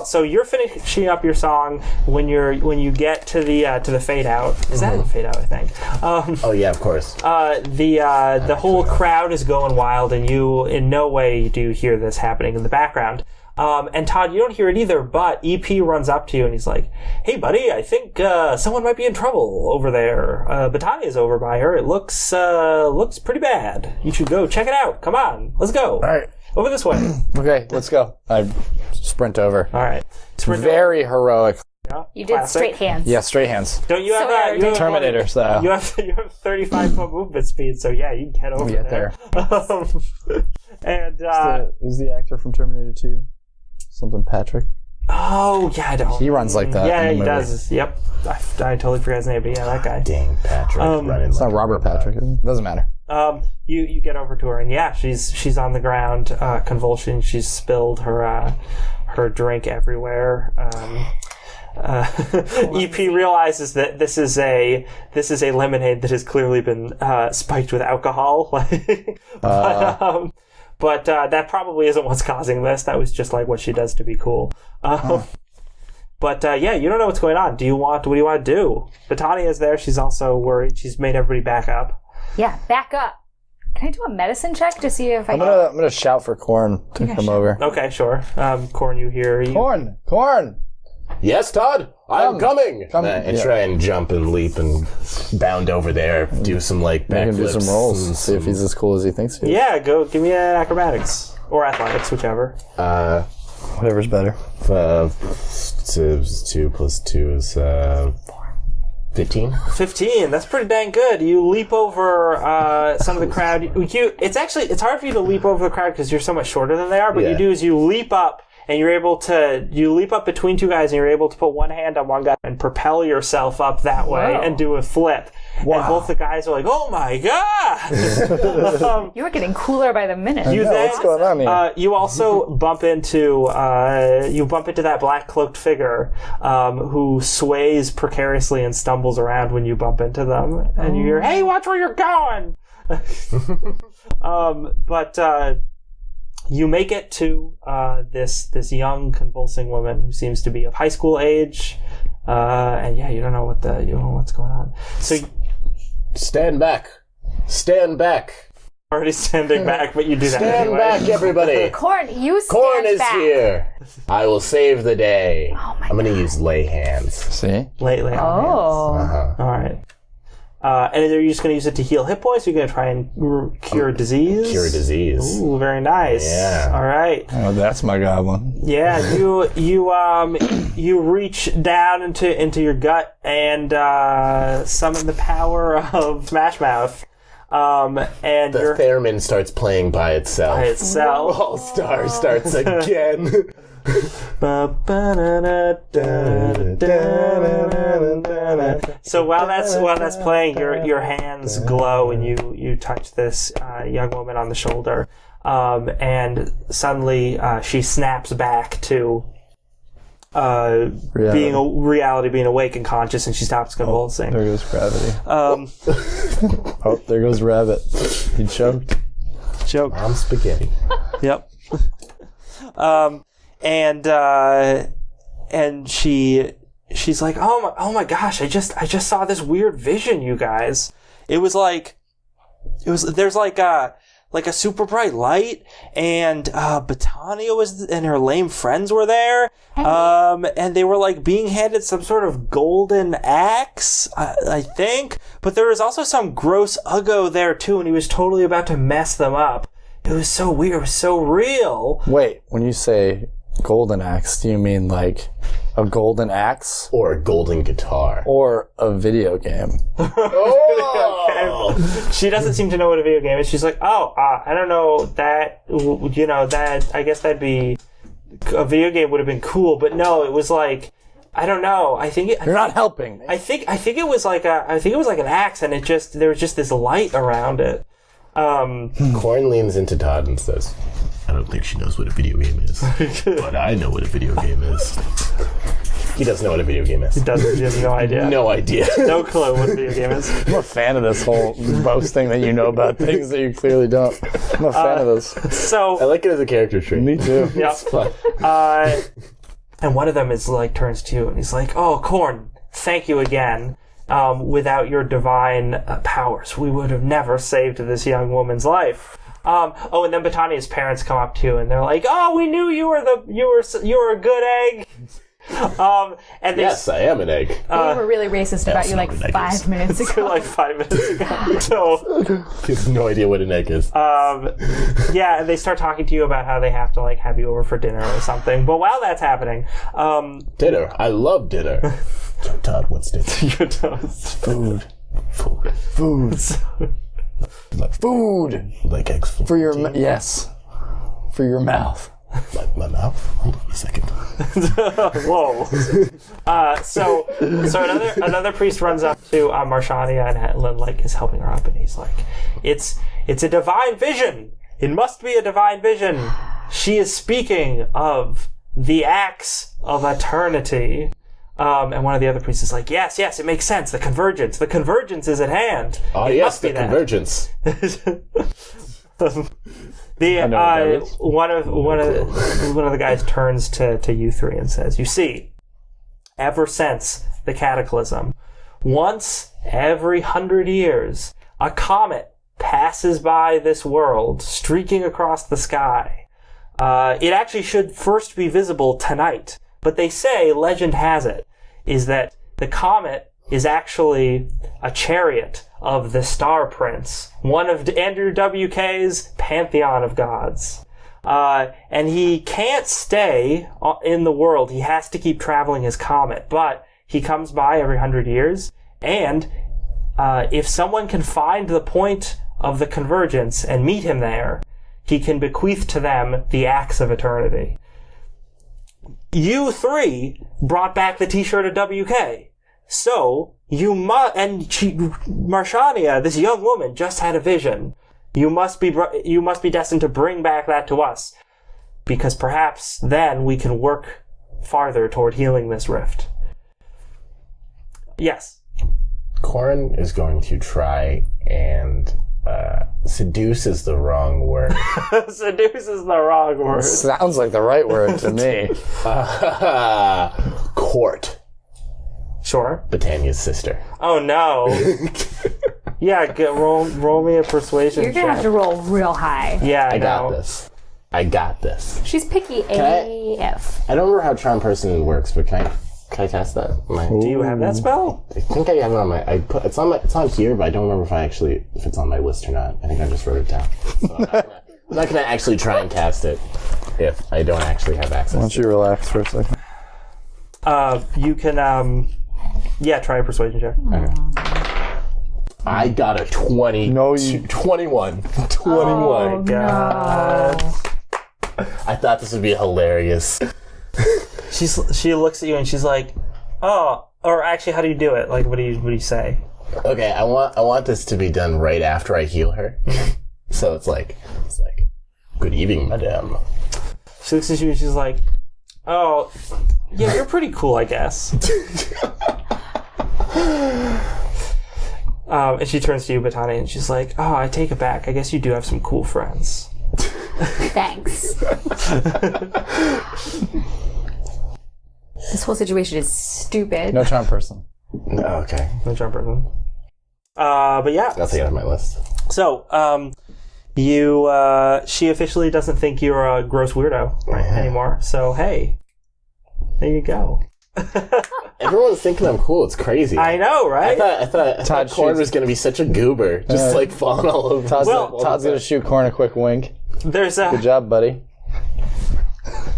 So you're finishing up your song when you get to the fade out. Is that in the fade out? I think. Oh yeah, of course. The whole crowd is going wild, and you in no way do you hear this happening in the background. And Todd, you don't hear it either, but EP runs up to you and he's like, "Hey, buddy, I think someone might be in trouble over there. Bettania's over by her. It looks pretty bad. You should go check it out. Come on, let's go. All right. Over this way." Okay, let's go. I sprint over. All right. Very heroic. Yeah, you did classic. straight hands. Yeah, straight hands. Don't you have So you have Terminator style. You have 35-foot movement speed, so yeah, you can get over We get there. And Who's the actor from Terminator 2? Something Patrick. oh yeah, I don't. He runs like that. Yeah, in the he movie. does. Yep, I totally forgot his name, but yeah, that guy. Dang, Patrick running. It's not Robert Patrick. It doesn't matter. You get over to her, and yeah, she's on the ground, convulsion. She's spilled her drink everywhere. EP realizes that this is a lemonade that has clearly been spiked with alcohol. But that probably isn't what's causing this. That was just like what she does to be cool. But yeah, you don't know what's going on. What do you want to do? Bettania is there. She's also worried. She's made everybody back up. Yeah, back up. Can I do a medicine check to see if I I'm gonna shout for Quorne to come over. Okay, sure. Quorne, you hear you. Quorne. Yes, Todd, I'm coming. Come. And try and jump and leap and bound over there. Do some like Make him do backflips. some rolls. and See if he's as cool as he thinks he is. Yeah, go give me an acrobatics or athletics, whichever. Whatever's better. 2 + 2 is 15. 15. That's pretty dang good. You leap over some of the crowd. It's hard for you to leap over the crowd because you're so much shorter than they are. But you do is you leap up. And you leap up between two guys, and you're able to put one hand on one guy and propel yourself up that way and do a flip. Wow. And both the guys are like, "Oh my god!" You were getting cooler by the minute. What's going on here? You also bump into that black cloaked figure who sways precariously and stumbles around when you bump into them, and you hear, "Hey, watch where you're going!" You make it to this young convulsing woman who seems to be of high school age, and you don't know what's going on. So stand back. Already standing back, but you do that Stand anyway. back, everybody. Quorne, you stand Quorne is back. here. I will save the day. Oh my I'm going to use lay hands. See? Lately, Oh. Uh-huh. all right. And are you just going to use it to heal hit points? Or are you going to try and cure disease? Cure disease. Ooh, very nice. Yeah. All right. Oh, that's my goblin. Yeah, you reach down into your gut and summon the power of Smash Mouth. And The theremin starts playing by itself. by itself. All Star starts again. So while that's playing, your hands glow and you touch this young woman on the shoulder, and suddenly she snaps back to being awake and conscious, and she stops convulsing. There goes gravity. There goes Rabbit. He choked. I'm spaghetti. Yep. And she's like, oh my gosh, I just saw this weird vision, you guys. There's like a super bright light, and Bettania and her lame friends were there, and they were like being handed some sort of golden axe, I think, but there was also some gross Uggo there too, and he was totally about to mess them up. It was so weird, it was so real. Wait, when you say golden axe, do you mean like a golden axe? Or a golden guitar. Or a video game? Oh! She doesn't seem to know what a video game is. She's like, I don't know that, that, I guess that'd be, a video game would have been cool, but no, it was like, I don't know. You're not helping me. I think it was like an axe, and there was just this light around it. Quorne leans into Todd and says, I don't think she knows what a video game is. But I know what a video game is. He doesn't know what a video game is. He has no idea. No idea. No clue what a video game is. I'm a fan of this whole boasting that you know about things that you clearly don't. I'm a fan of this. I So, like it as a character trait. Me too. yeah. It's fun. And one of them is like, turns to you and he's like, oh, Quorne, thank you again. Without your divine powers, we would have never saved this young woman's life. And then Bettania's parents come up to you and they're like, "Oh, we knew you were a good egg." And they, Yes, I am an egg. They were really racist about you like what an egg 5 is. minutes ago. like 5 minutes ago. So, He has no idea what an egg is. yeah, and they start talking to you about how they have to like have you over for dinner or something. But while that's happening, Dinner. I love dinner. So, Todd, what's dinner? Food. Like Food. Like eggs For your yes. For your mouth. Like my mouth? Hold on a second. Whoa. So another priest runs up to Marshania and like is helping her up, and he's like, it's a divine vision. It must be a divine vision. She is speaking of the axe of eternity. And one of the other priests is like, yes, it makes sense. The convergence is at hand. Oh, It yes, must be the that. convergence. One of the guys turns to you three and says, "You see, ever since the cataclysm, once every 100 years, a comet passes by this world, streaking across the sky. It actually should first be visible tonight, but they say, legend has it, is that the comet is actually a chariot of the Star Prince, one of Andrew WK's pantheon of gods. And he can't stay in the world. He has to keep traveling his comet, but he comes by every 100 years, And if someone can find the point of the convergence and meet him there, he can bequeath to them the axe of eternity. You three brought back the t-shirt of WK. So, Marshania, this young woman, just had a vision. You must be destined to bring back that to us. Because perhaps then we can work farther toward healing this rift. Yes. Quorne is going to try and seduce is the wrong word. Seduce is the wrong word. Sounds like the right word to me. Court. Sure. Bettania's sister. Oh no. Yeah, roll me a persuasion You're gonna check. have to roll real high. Yeah, I got this. I got this. She's picky AF. I don't remember how Charm Person works, but can I cast that? Do you have that spell? I think I have it on my. It's on here, but I don't remember if it's on my list or not. I think I just wrote it down. So I'm not gonna actually try and cast it if I don't actually have access. Why don't you relax for a second? You can try a persuasion check. Okay. I got a 20. No, you 21. 21. Oh, God. no. I thought this would be hilarious. She looks at you and she's like, "Oh," or actually, how do you do it? Like, what do you say? Okay, I want this to be done right after I heal her. So it's like, good evening, madame. She looks at you and she's like, "Oh, yeah, you're pretty cool, I guess." And she turns to you, Bettania, and she's like, "Oh, I take it back. I guess you do have some cool friends." Thanks. This whole situation is stupid. no charm person. No, okay. No charm person. But yeah. I'll take it off my list. So, she officially doesn't think you're a gross weirdo anymore. So, hey, there you go. Everyone's thinking I'm cool. It's crazy. I know, right? I thought Todd Quorne shoots- was going to be such a goober, just like falling all over. Todd's himself. gonna shoot Quorne a quick wink. There's Good job, buddy.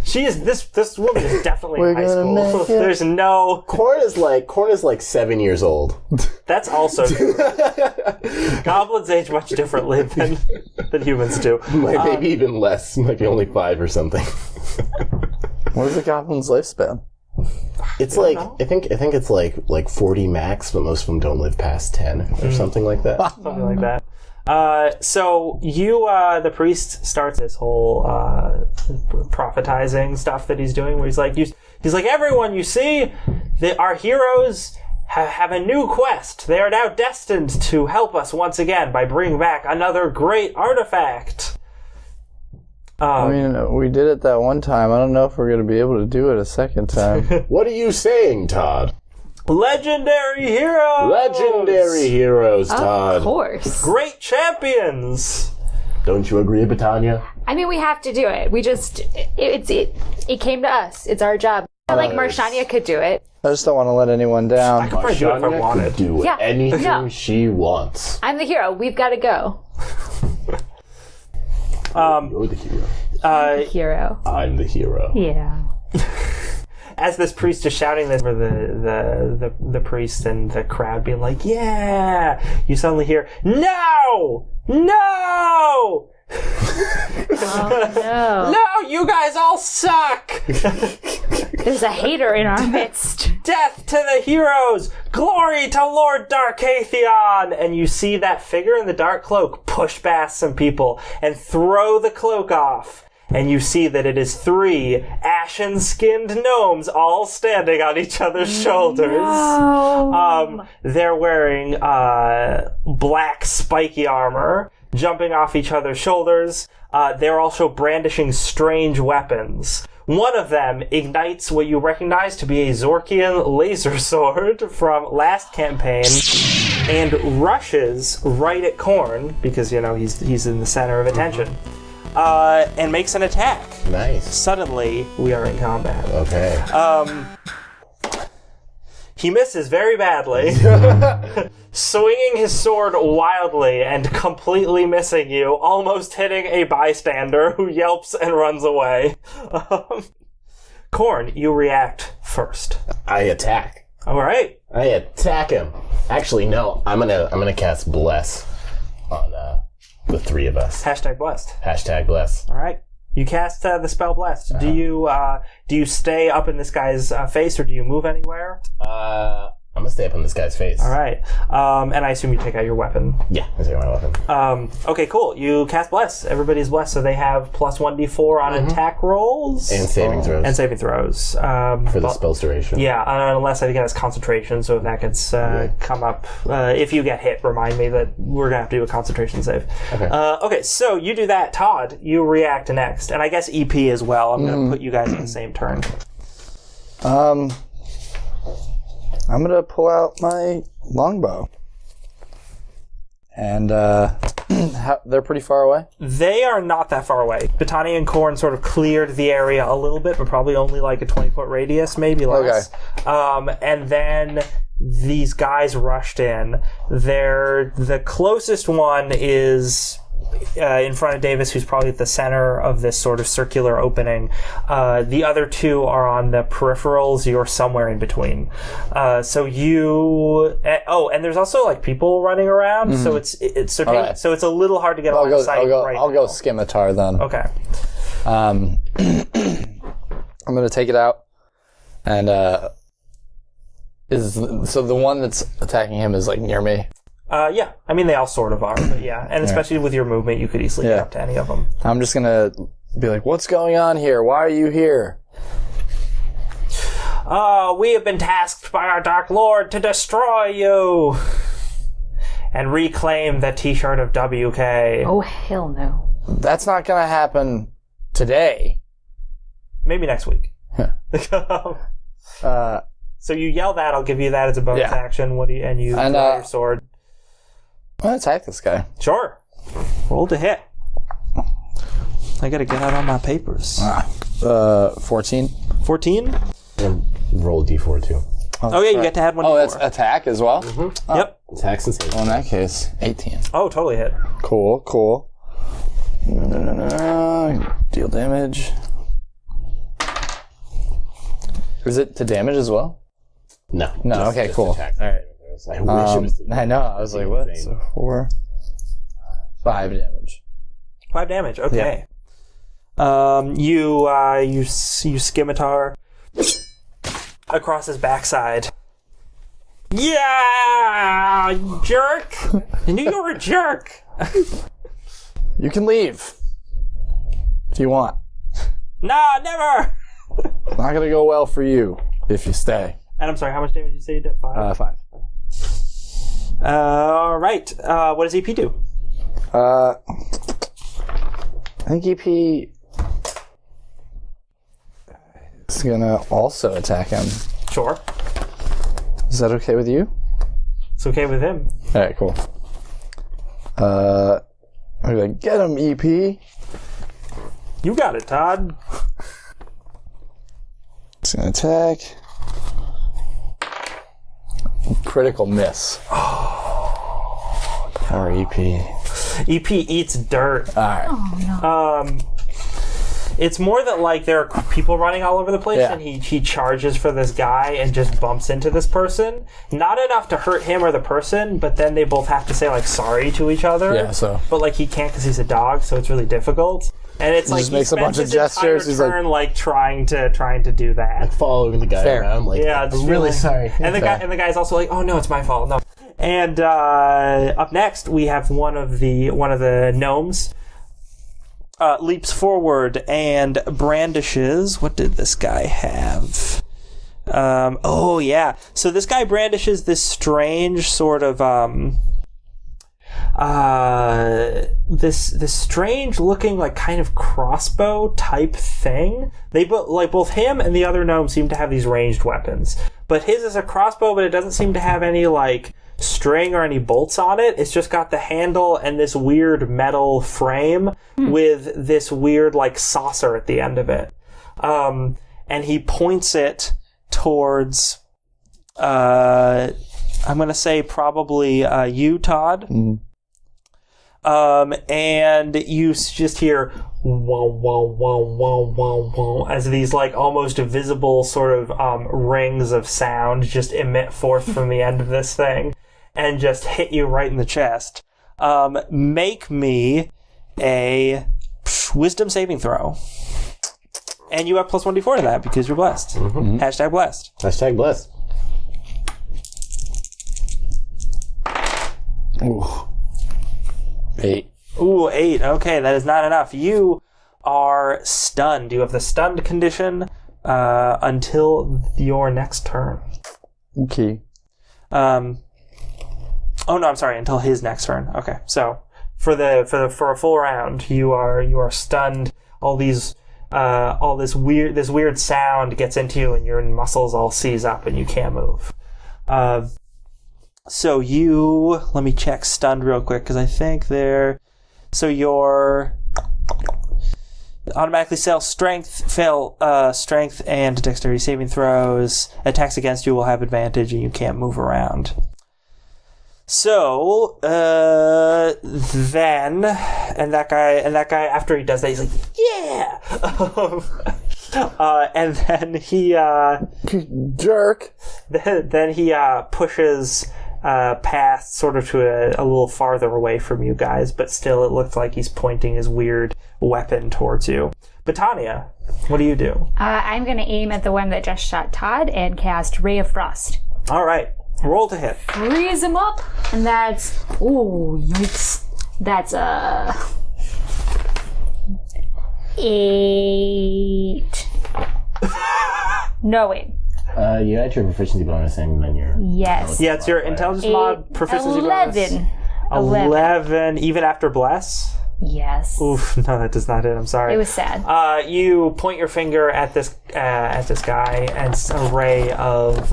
She is this woman is definitely We're in high gonna school. make it. There's no. Quorne is like 7 years old. That's also true. Goblins age much differently than humans do. Maybe even less. Might be only 5 or something. What is a goblin's lifespan? It's like I think it's like 40 max, but most of them don't live past 10 or something like that. Something like that. So the priest starts this whole prophetizing stuff that he's doing, where he's like, everyone, you see, our heroes have a new quest. They are now destined to help us once again by bringing back another great artifact. I mean, we did it that one time. I don't know if we're going to be able to do it a second time. What are you saying, Todd? Legendary heroes! Legendary heroes, Todd. Of course. Great champions! Don't you agree, Bettania? I mean, we have to do it. We just, it came to us. It's our job. Like Marshania could do it. I just don't want to let anyone down. I could probably do it if I Marshania wanted. could do Yeah, anything no. she wants. I'm the hero. We've got to go. You're the hero. Hero. I'm the hero. Yeah. As this priest is shouting this for the priest and the crowd being like, "Yeah!" You suddenly hear, "No! No! Oh, no. No! You guys all suck! There's a hater in our midst. Death to the heroes! Glory to Lord Darkatheon!" And you see that figure in the dark cloak push past some people and throw the cloak off. And you see that it is 3 ashen-skinned gnomes all standing on each other's shoulders. No. They're wearing black spiky armor, jumping off each other's shoulders. They're also brandishing strange weapons. One of them ignites what you recognize to be a Zorkian laser sword from last campaign and rushes right at Quorne, because, he's in the center of attention, and makes an attack. Nice. Suddenly, we are in combat. Okay. He misses very badly, swinging his sword wildly and completely missing you, almost hitting a bystander who yelps and runs away. Quorne, you react first. I attack. All right. I attack him. Actually, no. I'm gonna cast Bless on the three of us. Hashtag blessed. Hashtag Bless. All right. You cast the spell blessed. Do you stay up in this guy's face, or do you move anywhere? I'm gonna stay up on this guy's face. All right. And I assume you take out your weapon. Yeah, I take out my weapon. Okay, cool. You cast bless. Everybody's blessed, so they have plus 1d4 on attack rolls And saving throws. and saving throws for the spell's duration. Yeah, unless I think it has concentration. So if that gets come up, if you get hit, remind me that we're gonna have to do a concentration save. Okay. Okay, so you do that, Todd. You react next, and I guess EP as well. I'm gonna put you guys in the same turn. I'm gonna pull out my longbow. And they're pretty far away? They are not that far away. Bettania and Quorne sort of cleared the area a little bit, but probably only like a 20-foot radius, maybe less. Okay. And then these guys rushed in. The closest one is in front of Davis, who's probably at the center of this sort of circular opening. The other two are on the peripherals. You're somewhere in between. So you... and there's also like people running around, so it's a little hard to get line of sight I'll go scimitar then. Okay. I'm going to take it out, and so the one that's attacking him is like near me. Yeah. I mean, they all sort of are, but yeah. And especially with your movement, you could easily get up to any of them. I'm just gonna be like, what's going on here? Why are you here? We have been tasked by our Dark Lord to destroy you and reclaim the T-shirt of WK. Oh, hell no. That's not gonna happen today. Maybe next week. So you yell that, I'll give you that as a bonus action. And you draw your sword. I'm gonna attack this guy. Sure. Roll to hit. I gotta get out on my papers. 14. 14? And roll d4 too. Oh, yeah, you get to add one. Oh, that's attack as well? Mm-hmm. Yep. Attacks and saves. Well, in that case, 18. Oh, totally hit. Cool. Deal damage. Is it to damage as well? No. Okay, cool. Attack. All right. I wish it was to I know. I was like, what? So 5 damage. 5 damage. Okay. Yeah. You scimitar across his backside. Yeah, you jerk! I knew you were a jerk. You can leave if you want. Nah, never. It's not gonna go well for you if you stay. And I'm sorry, how much damage did you say you did? 5? 5. Right. What does EP do? I think EP is gonna also attack him. Sure. Is that okay with you? It's okay with him. Alright, cool. I'm gonna get him, EP. You got it, Todd. It's gonna attack. Critical miss. Poor EP. EP eats dirt. Alright. Oh, no. It's more that like there are people running all over the place, and he charges for this guy and just bumps into this person. Not enough to hurt him or the person, but then they both have to say like sorry to each other. Yeah, so. But like he can't because he's a dog, so it's really difficult. And it's like just makes a bunch of gestures. He's like trying to do that. Following the guy around, like, I'm really sorry. And the guy's also like, oh no, it's my fault. No. And up next we have one of the gnomes leaps forward and brandishes. What did this guy have? So this guy brandishes this strange sort of this strange looking like kind of crossbow type thing. They both him and the other gnome seem to have these ranged weapons, but his is a crossbow, but it doesn't seem to have any like string or any bolts on it. It's just got the handle and this weird metal frame with this weird like saucer at the end of it. And he points it towards I'm going to say probably you, Todd. And you just hear wow, wow, wow, wow, wow, wow, as these like almost visible sort of rings of sound just emit forth from the end of this thing and just hit you right in the chest. Make me a wisdom saving throw. And you have plus 1d4 to that because you're blessed. Mm-hmm. Hashtag blessed. Hashtag blessed. Ooh. 8. Ooh, 8. Okay, that is not enough. You are stunned. You have the stunned condition until your next turn. Okay. Oh no, I'm sorry. Until his next turn. Okay, so for a full round, you are stunned. All this weird sound gets into you, and your muscles all seize up, and you can't move. So let me check stunned real quick because I think so you're automatically fail strength and dexterity saving throws. Attacks against you will have advantage, and you can't move around. So then, and that guy after he does that, he's like, yeah. And then he jerk. Then he pushes past sort of to a little farther away from you guys, but still it looks like he's pointing his weird weapon towards you. Bettania, what do you do? I'm going to aim at the one that just shot Todd and cast Ray of Frost. All right, roll to hit. Freeze him up, and that's... Oh, yikes. That's 8. No, wait. You add your proficiency bonus and then your... Yes. Yeah, it's your intelligence mod proficiency 11. bonus. 11, even after bless? Yes. Oof, no, that does not hit. I'm sorry. It was sad. You point your finger at this guy, and a ray of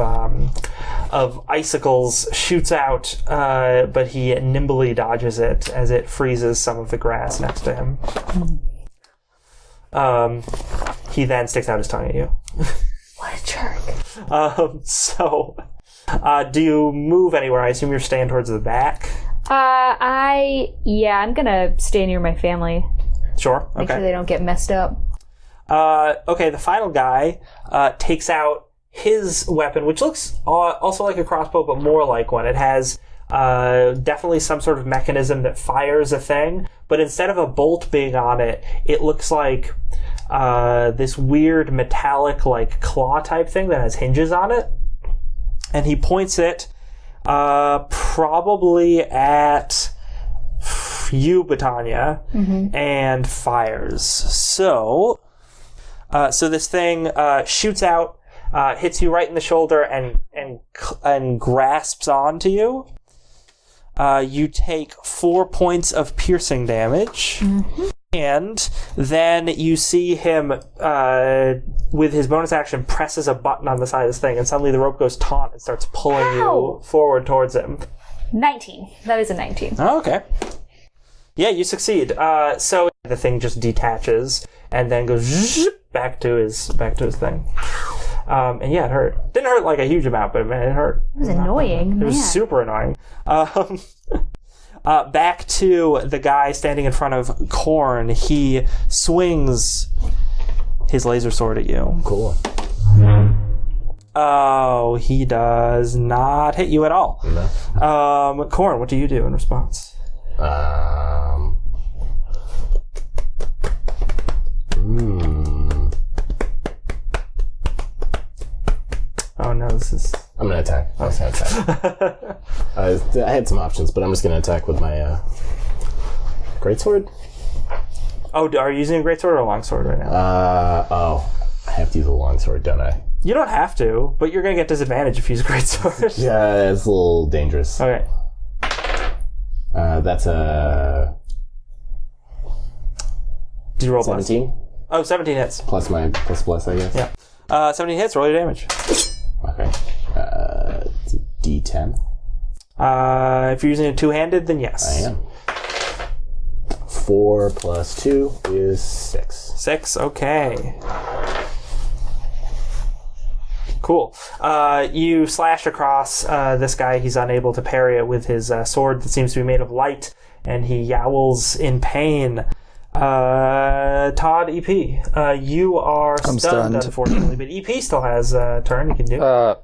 icicles shoots out, but he nimbly dodges it as it freezes some of the grass next to him. He then sticks out his tongue at you. What a jerk. Do you move anywhere? I assume you're staying towards the back. I'm gonna stay near my family. Sure. Make sure they don't get messed up. Okay, the final guy takes out his weapon, which looks also like a crossbow, but more like one. It has definitely some sort of mechanism that fires a thing, but instead of a bolt being on it, it looks like this weird metallic like claw type thing that has hinges on it. And he points it probably at you, Bettania, and fires. So this thing shoots out, hits you right in the shoulder, and grasps onto you. You take 4 points of piercing damage. And then you see him, with his bonus action, presses a button on the side of this thing, and suddenly the rope goes taut and starts pulling you forward towards him. 19. That is a 19. Oh, okay. Yeah, you succeed. So the thing just detaches and then goes back to his thing. And yeah, it hurt. Didn't hurt like a huge amount, but man, it hurt. It was annoying. It was super annoying. Back to the guy standing in front of Quorne. He swings his laser sword at you. Cool. Oh, he does not hit you at all. No. Quorne, what do you do in response? Oh no, this is... I'm gonna attack. I was gonna attack. I had some options, but I'm just gonna attack with my greatsword. Oh, are you using a greatsword or a longsword right now? I have to use a longsword, don't I? You don't have to, but you're gonna get disadvantage if you use a greatsword. Yeah, it's a little dangerous. Okay. That's a... Did you roll 17? Bless? Oh, 17 hits. Plus bless, I guess. Yeah. 17 hits, roll your damage. Okay. It's a D10. If you're using it two-handed, then yes. I am. 4 plus 2 is 6. 6, okay. Cool. You slash across this guy. He's unable to parry it with his sword that seems to be made of light, and he yowls in pain. Todd, EP, you are stunned, unfortunately, but EP still has a turn you can do. I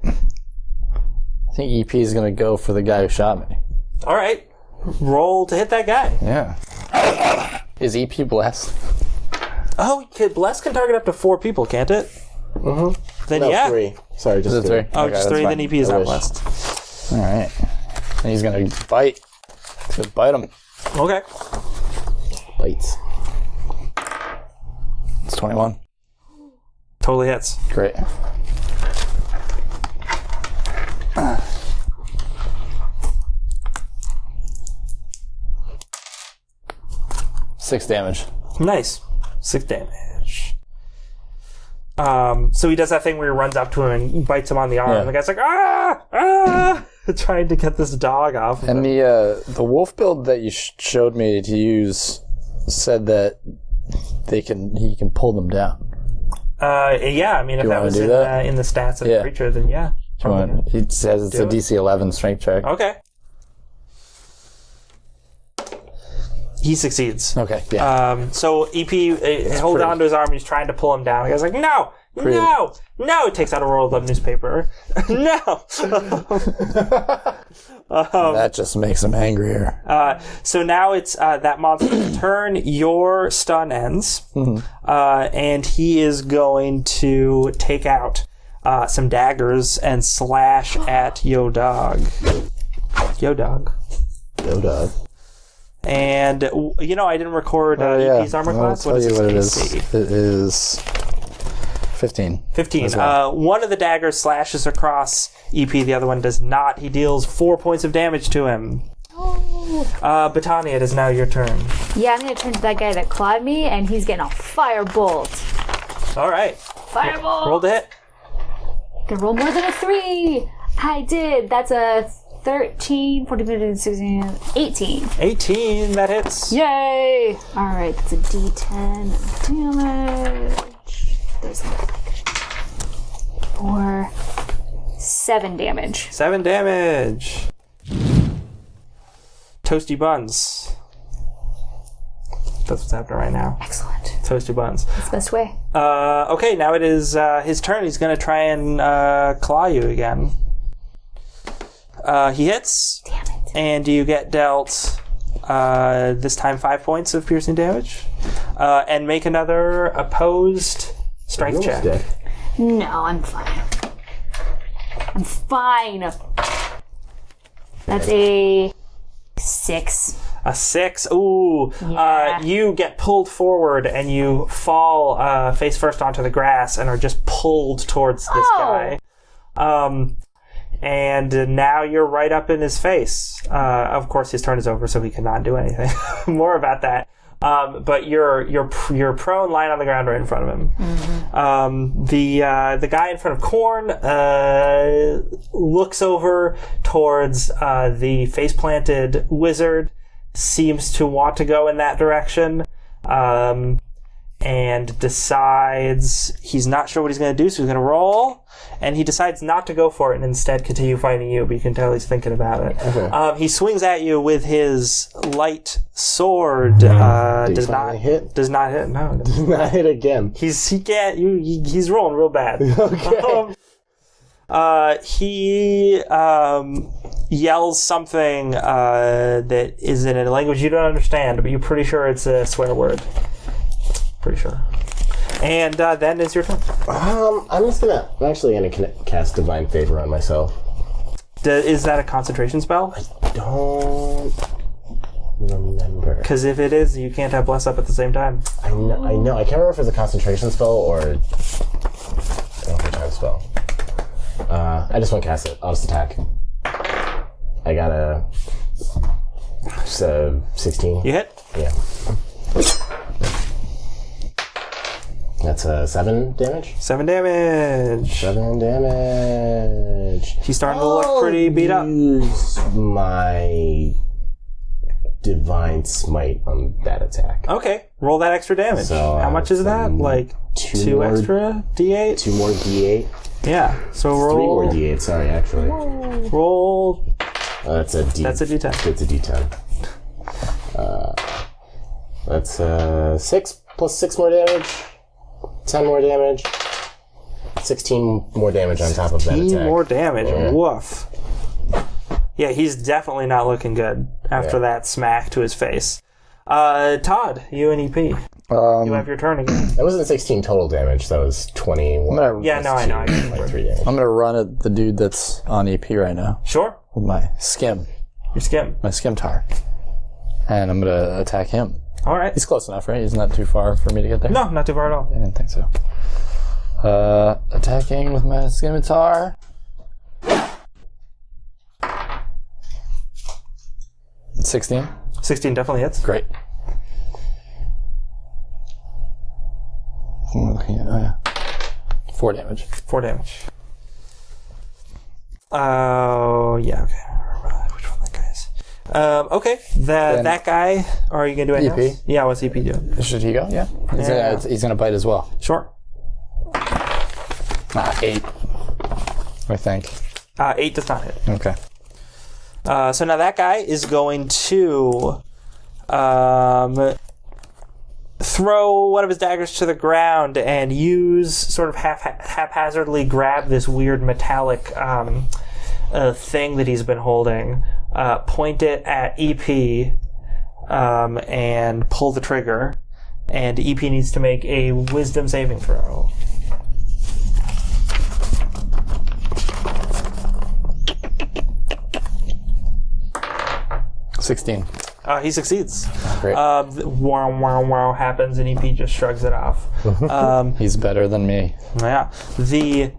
think EP is going to go for the guy who shot me. All right. Roll to hit that guy. Yeah. Is EP blessed? Oh, Bless can target up to 4 people, can't it? Mm-hmm. Then No, yeah. 3. Sorry, just 3. Oh, Okay, just 3, that's then fine. EP is I not wish. blessed. All right. And he's going to bite. He's going to bite him. Okay. Lights. It's 21. Totally hits. Great. 6 damage. Nice. 6 damage. So he does that thing where he runs up to him and bites him on the arm. Yeah. And the guy's like, ah! Trying to get this dog off. And the wolf build that you showed me to use said that he can pull them down. Yeah, I mean, if you that wanna was do in, that? in the stats of Yeah. the creature, then yeah. It says it's Do a it. DC 11 strength check. Okay. He succeeds. Okay, yeah. So EP holds pretty. onto his arm. He's trying to pull him down. The guy's like, no, no. He takes out a rolled up newspaper. No. That just makes him angrier. So now it's that monster's turn. Your stun ends. And he is going to take out some daggers and slash at Yo Dog. Yo Dog. Yo, dog. And, I didn't record EP's armor class. I'll What tell is you what it its is. AC? It is 15. 15. As well. One of the daggers slashes across EP, the other one does not. He deals 4 points of damage to him. Bettania, it is now your turn. Yeah, I'm gonna turn to that guy that clawed me, and he's getting a firebolt. All right. Firebolt! Roll to hit. Can roll more than a 3. I did. That's a 13, 14, 15, 16, 18. 18, that hits. Yay! Alright, that's a d10 damage. There's 4, 7 damage. 7 damage. Toasty buns. That's what's happening right now. Excellent. Toasty buns. That's the best way. Okay, now it is his turn. He's going to try and claw you again. He hits. Damn it. And you get dealt, this time 5 points of piercing damage. And make another opposed strength You almost check. did. No, I'm fine. I'm fine. That's a 6. A 6. Ooh. Yeah. You get pulled forward and you fall face first onto the grass and are just pulled towards this guy. And now you're right up in his face. Of course, his turn is over, so he cannot do anything more about that. But you're prone, lying on the ground right in front of him. Mm-hmm. The guy in front of Quorne looks over towards the face-planted wizard, seems to want to go in that direction, and decides he's not sure what he's going to do, so he's going to roll, and he decides not to go for it and instead continue fighting you, but you can tell he's thinking about it. Okay. He swings at you with his light sword. Does not hit? Does not hit. No. Not hit again. He's rolling real bad. Okay. He yells something that is in a language you don't understand, but you're pretty sure it's a swear word. Pretty sure. And then is your turn. I'm actually gonna cast Divine Favor on myself. Is that a concentration spell? Don't remember. Because if it is, you can't have Bless Up at the same time. I know. I can't remember if it's a concentration spell or an overtime spell. I just want to cast it. I'll just attack. I got a 16. You hit? Yeah. That's 7 damage. 7 damage. 7 damage. He's starting to look pretty beat up. Use my Divine Smite on that attack. Okay, roll that extra damage. So, how much is that? Like two more- extra D8? 2 more D8. Yeah. So 3 roll. more D8, sorry, actually. Roll. That's a D. That's a D10. It's a D10. That's 6 plus 6 more damage. 10 more damage. 16 more damage on top of that attack. 16 more damage. Yeah. Woof. Yeah, he's definitely not looking good after that smack to his face. Todd, you and EP. You have your turn again. That wasn't 16 total damage. That was 21. Yeah, no, I know. 23 damage. I'm gonna run at the dude that's on EP right now Sure. with my skim, Your skim. my scimitar, and I'm gonna attack him. All right. He's close enough, right? He's not too far for me to get there. No, not too far at all. I didn't think so. Attacking with my scimitar. 16. 16 definitely hits. Great. What am I looking at? Oh, yeah. 4 damage. 4 damage. Oh, yeah, okay. I don't remember which one that guy is. Okay. That guy, or are you going to do anything EP? else? Yeah, what's EP doing? Should he go? Yeah. He's gonna bite as well. Sure. 8. I think. 8 does not hit. Okay. So now that guy is going to throw one of his daggers to the ground and use sort of haphazardly grab this weird metallic thing that he's been holding, point it at EP, and pull the trigger. And EP needs to make a wisdom saving throw. 16. He succeeds. Great. Wow, wow, wow happens, and EP just shrugs it off. He's better than me. Yeah. The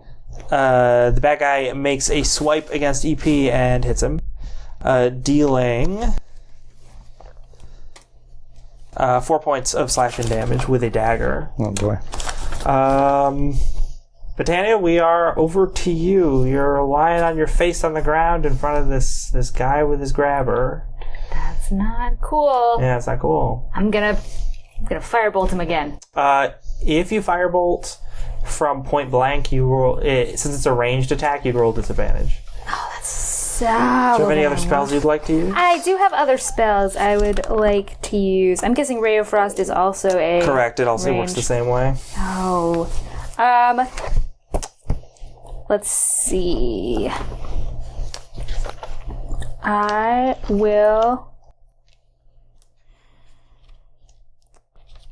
bad guy makes a swipe against EP and hits him, dealing 4 points of slashing damage with a dagger. Oh boy. Bettania, we are over to you. You're lying on your face on the ground in front of this guy with his grabber. That's not cool. Yeah, it's not cool. I'm gonna firebolt him again. If you firebolt from point blank, you roll. Since it's a ranged attack, you'd roll disadvantage. Oh, that's so. Do you have any other spells you'd like to use? I do have other spells I would like to use. I'm guessing Ray of Frost is also a. Correct. It also works the same way. Oh. Let's see. I will.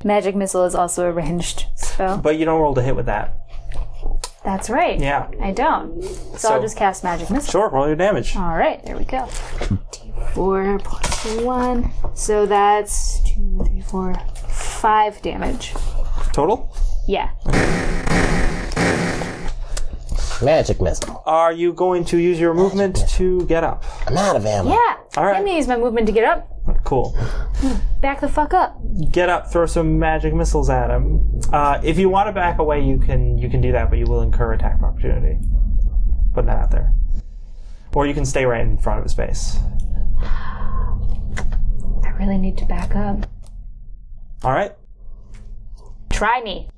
Magic Missile is also a ranged spell. But you don't roll to hit with that. That's right. Yeah. I don't. So I'll just cast Magic Missile. Sure, roll your damage. All right, there we go. D4 plus 1. So that's 2, 3, 4, 5 damage. Total? Yeah. Magic missile. Are you going to use your movement to get up? I'm out of ammo. Yeah. All right. I'm gonna use my movement to get up. Cool. Back the fuck up. Get up, throw some magic missiles at him. If you want to back away, you can do that, but you will incur attack of opportunity. Putting that out there. Or you can stay right in front of his face. I really need to back up. All right. Try me.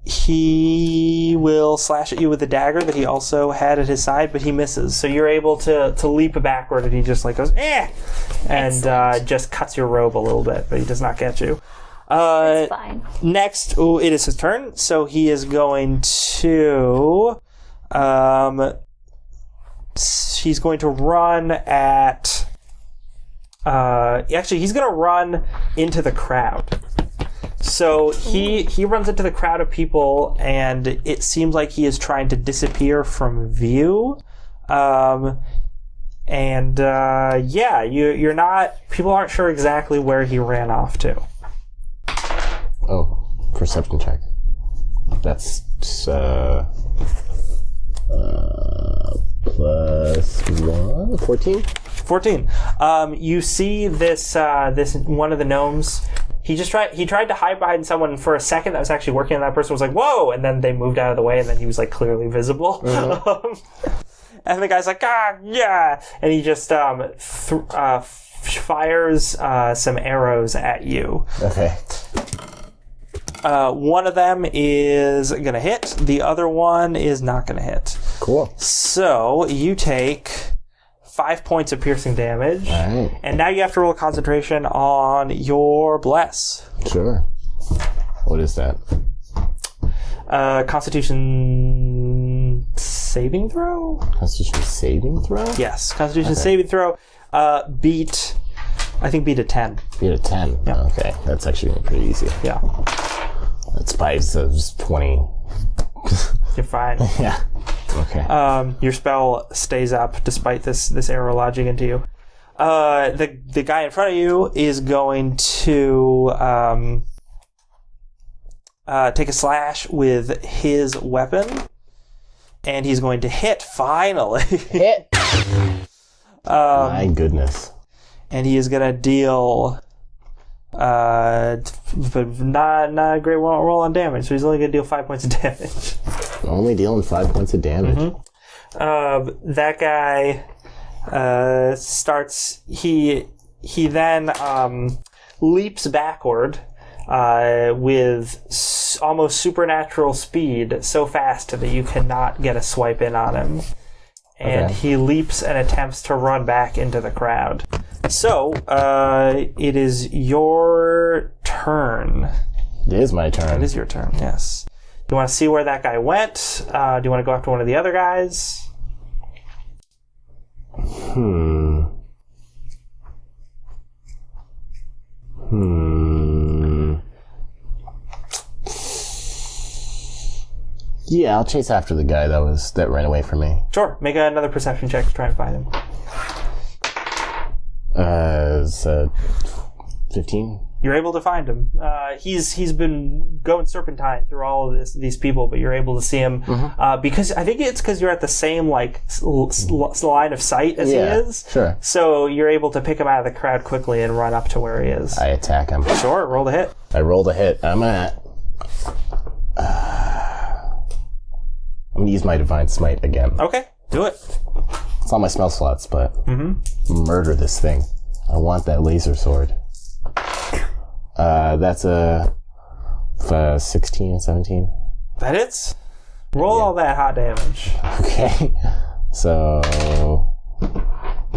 He will slash at you with a dagger that he also had at his side, but he misses. So you're able to leap backward, and he just like goes, eh! And just cuts your robe a little bit, but he does not get you. It's fine. Next, it is his turn, so he is going to... he's going to run at... actually, he's going to run into the crowd. So he runs into the crowd of people, and it seems like he is trying to disappear from view. You're not. People aren't sure exactly where he ran off to. Oh, perception check. That's plus 1, 14. 14. You see this one of the gnomes. He tried to hide behind someone for a second that was actually working, and that person was like, whoa! And then they moved out of the way, and then he was like clearly visible. Mm-hmm. And the guy's like, yeah! And he just fires some arrows at you. Okay. One of them is going to hit. The other one is not going to hit. Cool. So you take 5 points of piercing damage. All right. And now you have to roll concentration on your bless. Sure. What is that? Constitution saving throw? Constitution saving throw? Yes, Constitution saving throw. Beat a 10. Beat a 10. Yeah. Okay, that's actually pretty easy. Yeah. That's 5, so 20. You're fine. Yeah. Okay. Your spell stays up despite this arrow lodging into you. The guy in front of you is going to take a slash with his weapon, and he's going to hit, finally. Hit! My goodness. And he is going to deal... but not a great roll on damage, so he's only going to deal 5 points of damage. Only dealing 5 points of damage. Mm-hmm. That guy starts... He then leaps backward with almost supernatural speed, so fast that you cannot get a swipe in on him. And he leaps and attempts to run back into the crowd. So, it is your turn. It is my turn. It is your turn, yes. You want to see where that guy went? Do you want to go after one of the other guys? Yeah, I'll chase after the guy that ran away from me. Sure. Make another perception check to try and find him. It's 15. You're able to find him. He's been going serpentine through all of these people, but you're able to see him because I think it's because you're at the same line of sight as he is. Sure. So you're able to pick him out of the crowd quickly and run up to where he is. I attack him. Sure. Roll the hit. I rolled a hit. I'm going to use my Divine Smite again. Okay. Do it. It's on my spell slots, but murder this thing. I want that laser sword. That's a 16, 17. That hits. Roll all that hot damage. Okay. So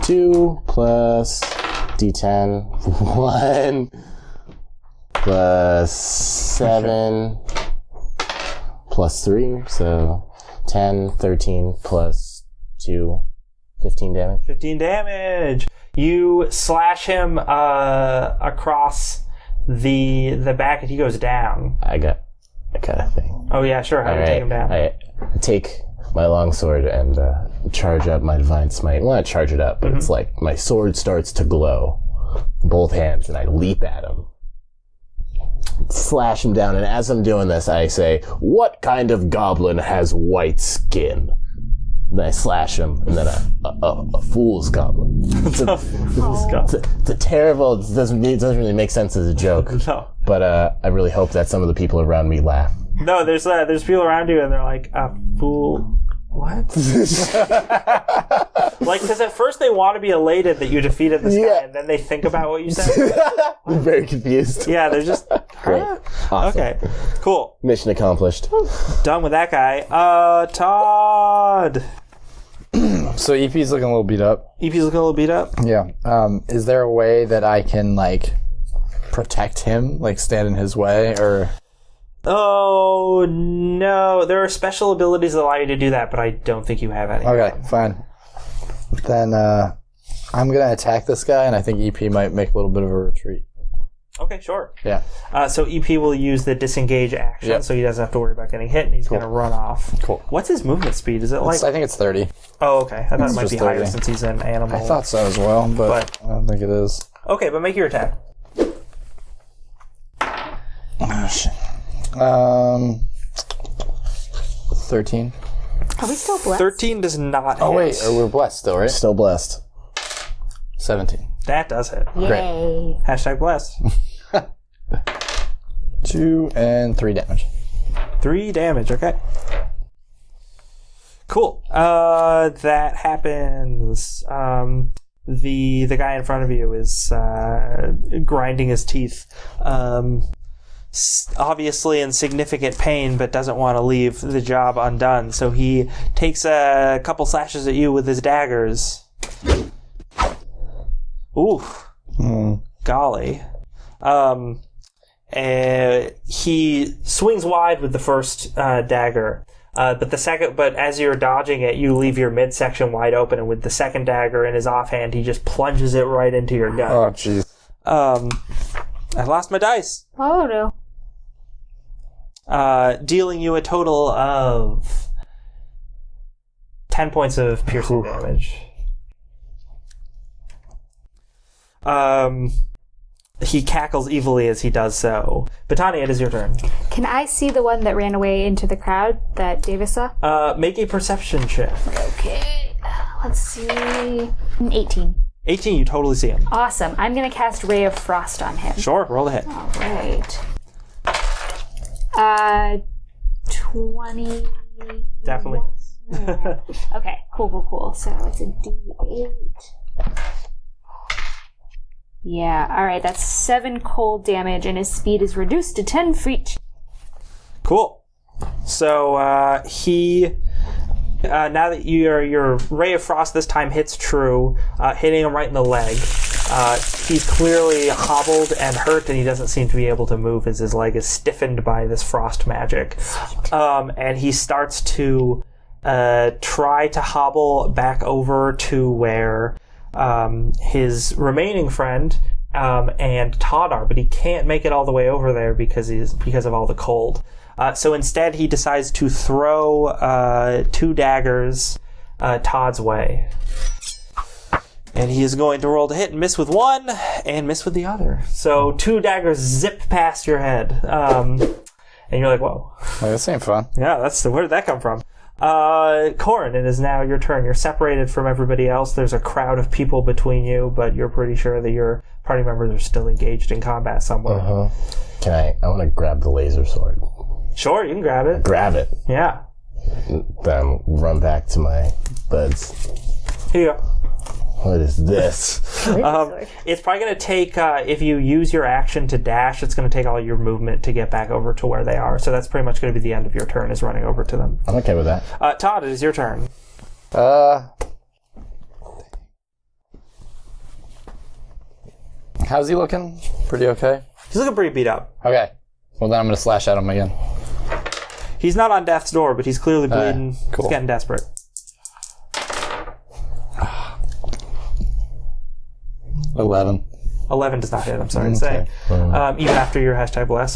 2 plus D10, 1 plus 7 plus 3, so 10, 13 plus 2, 15 damage. 15 damage. You slash him across the back and he goes down. I got a thing. Oh yeah, sure. How do you take him down? I take my longsword and charge up my Divine Smite. Well, not charge it up, but it's like my sword starts to glow, both hands, and I leap at him. Slash him down, and as I'm doing this, I say, "What kind of goblin has white skin?" Then I slash him, and then a fool's goblin. It's a terrible. It doesn't really make sense as a joke. No. But I really hope that some of the people around me laugh. No, there's people around you, and they're like, "A fool." What? Like, because at first they want to be elated that you defeated this guy, and then they think about what you said. I'm very confused. Yeah, they're just... Great. Awesome. Okay, cool. Mission accomplished. Done with that guy. Todd. So EP's looking a little beat up. EP's looking a little beat up? Yeah. Is there a way that I can, like, protect him? Like, stand in his way, or... Oh, no. There are special abilities that allow you to do that, but I don't think you have any. Okay, fine. Then I'm going to attack this guy, and I think EP might make a little bit of a retreat. Okay, sure. Yeah. So EP will use the disengage action, so he doesn't have to worry about getting hit, and he's going to run off. Cool. What's his movement speed? Is it like... I think it's 30. Oh, okay. I thought it might be just higher 30. since he's an animal. I thought so as well, but I don't think it is. Okay, but make your attack. Oh, shit. 13. Are we still blessed? 13 does not hit. Oh, wait. We're blessed still, right? Still blessed. 17. That does hit. Yay. Hashtag blessed. 2 and 3 damage. 3 damage, okay. Cool. That happens. The guy in front of you is grinding his teeth. Obviously in significant pain, but doesn't want to leave the job undone. So he takes a couple slashes at you with his daggers. Oof. Golly. He swings wide with the first dagger. But as you're dodging it, you leave your midsection wide open, and with the second dagger in his offhand, he just plunges it right into your gut. Oh, jeez. I lost my dice. Oh, no. Dealing you a total of 10 points of piercing damage. He cackles evilly as he does so. Bettania, it is your turn. Can I see the one that ran away into the crowd that Davis saw? Make a perception check. Okay. Let's see. 18. 18, you totally see him. Awesome. I'm going to cast Ray of Frost on him. Sure, roll the hit. All right. 20. Definitely is. Okay, cool. So it's a D8. Yeah, alright, that's 7 cold damage, and his speed is reduced to 10 feet. Cool. So, now that your Ray of Frost this time hits true, hitting him right in the leg, he's clearly hobbled and hurt, and he doesn't seem to be able to move as his leg is stiffened by this frost magic. And he starts to try to hobble back over to where his remaining friend and Todd are, but he can't make it all the way over there because of all the cold. So instead, he decides to throw 2 daggers Todd's way, and he is going to roll to hit and miss with one and miss with the other. So 2 daggers zip past your head, and you're like, "Whoa, Well, this ain't fun. yeah, where did that come from?" Quorne, it is now your turn. You're separated from everybody else. There's a crowd of people between you, but you're pretty sure that your party members are still engaged in combat somewhere. I want to grab the laser sword. Sure, you can grab it. Grab it. Yeah. Then run back to my beds. Here you go. What is this? It's probably going to take, if you use your action to dash, it's going to take all your movement to get back over to where they are. So that's pretty much going to be the end of your turn, is running over to them. I'm okay with that. Todd, it is your turn. How's he looking? Pretty okay? He's looking pretty beat up. Okay. Well, then I'm going to slash at him again. He's not on death's door, but he's clearly bleeding. Cool. He's getting desperate. 11. 11 does not hit, I'm sorry to say. Even after your hashtag bless.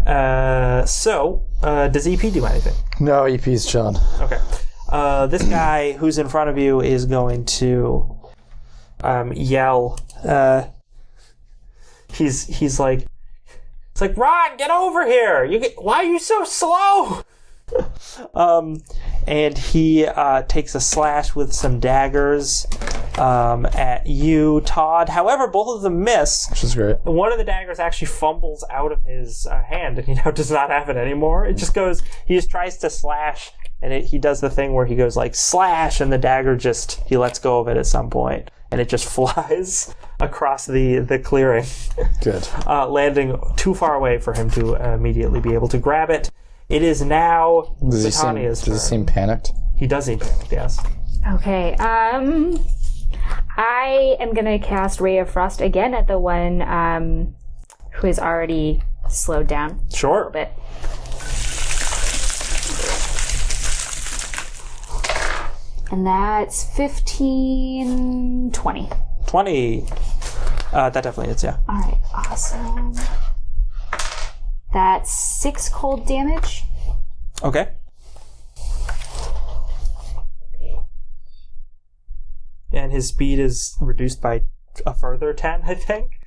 Does EP do anything? No, EP's chilling. Okay. This guy who's in front of you is going to yell. He's like, it's like, Ron, get over here! Why are you so slow? And he takes a slash with some daggers at you, Todd. However, both of them miss. Which is great. One of the daggers actually fumbles out of his hand, and he now does not have it anymore. It just goes. He just tries to slash, and he does the thing where he goes like slash, and the dagger he lets go of it at some point, and it just flies across the clearing. Good. Landing too far away for him to immediately be able to grab it. It is now Bettania's turn. Does he seem panicked? He does seem panicked, yes. Okay, I am going to cast Ray of Frost again at the one who is already slowed down Sure. a little bit. And that's 15, 20. 20. That definitely hits, yeah. Alright, awesome. That's 6 cold damage. Okay. And his speed is reduced by a further 10, I think.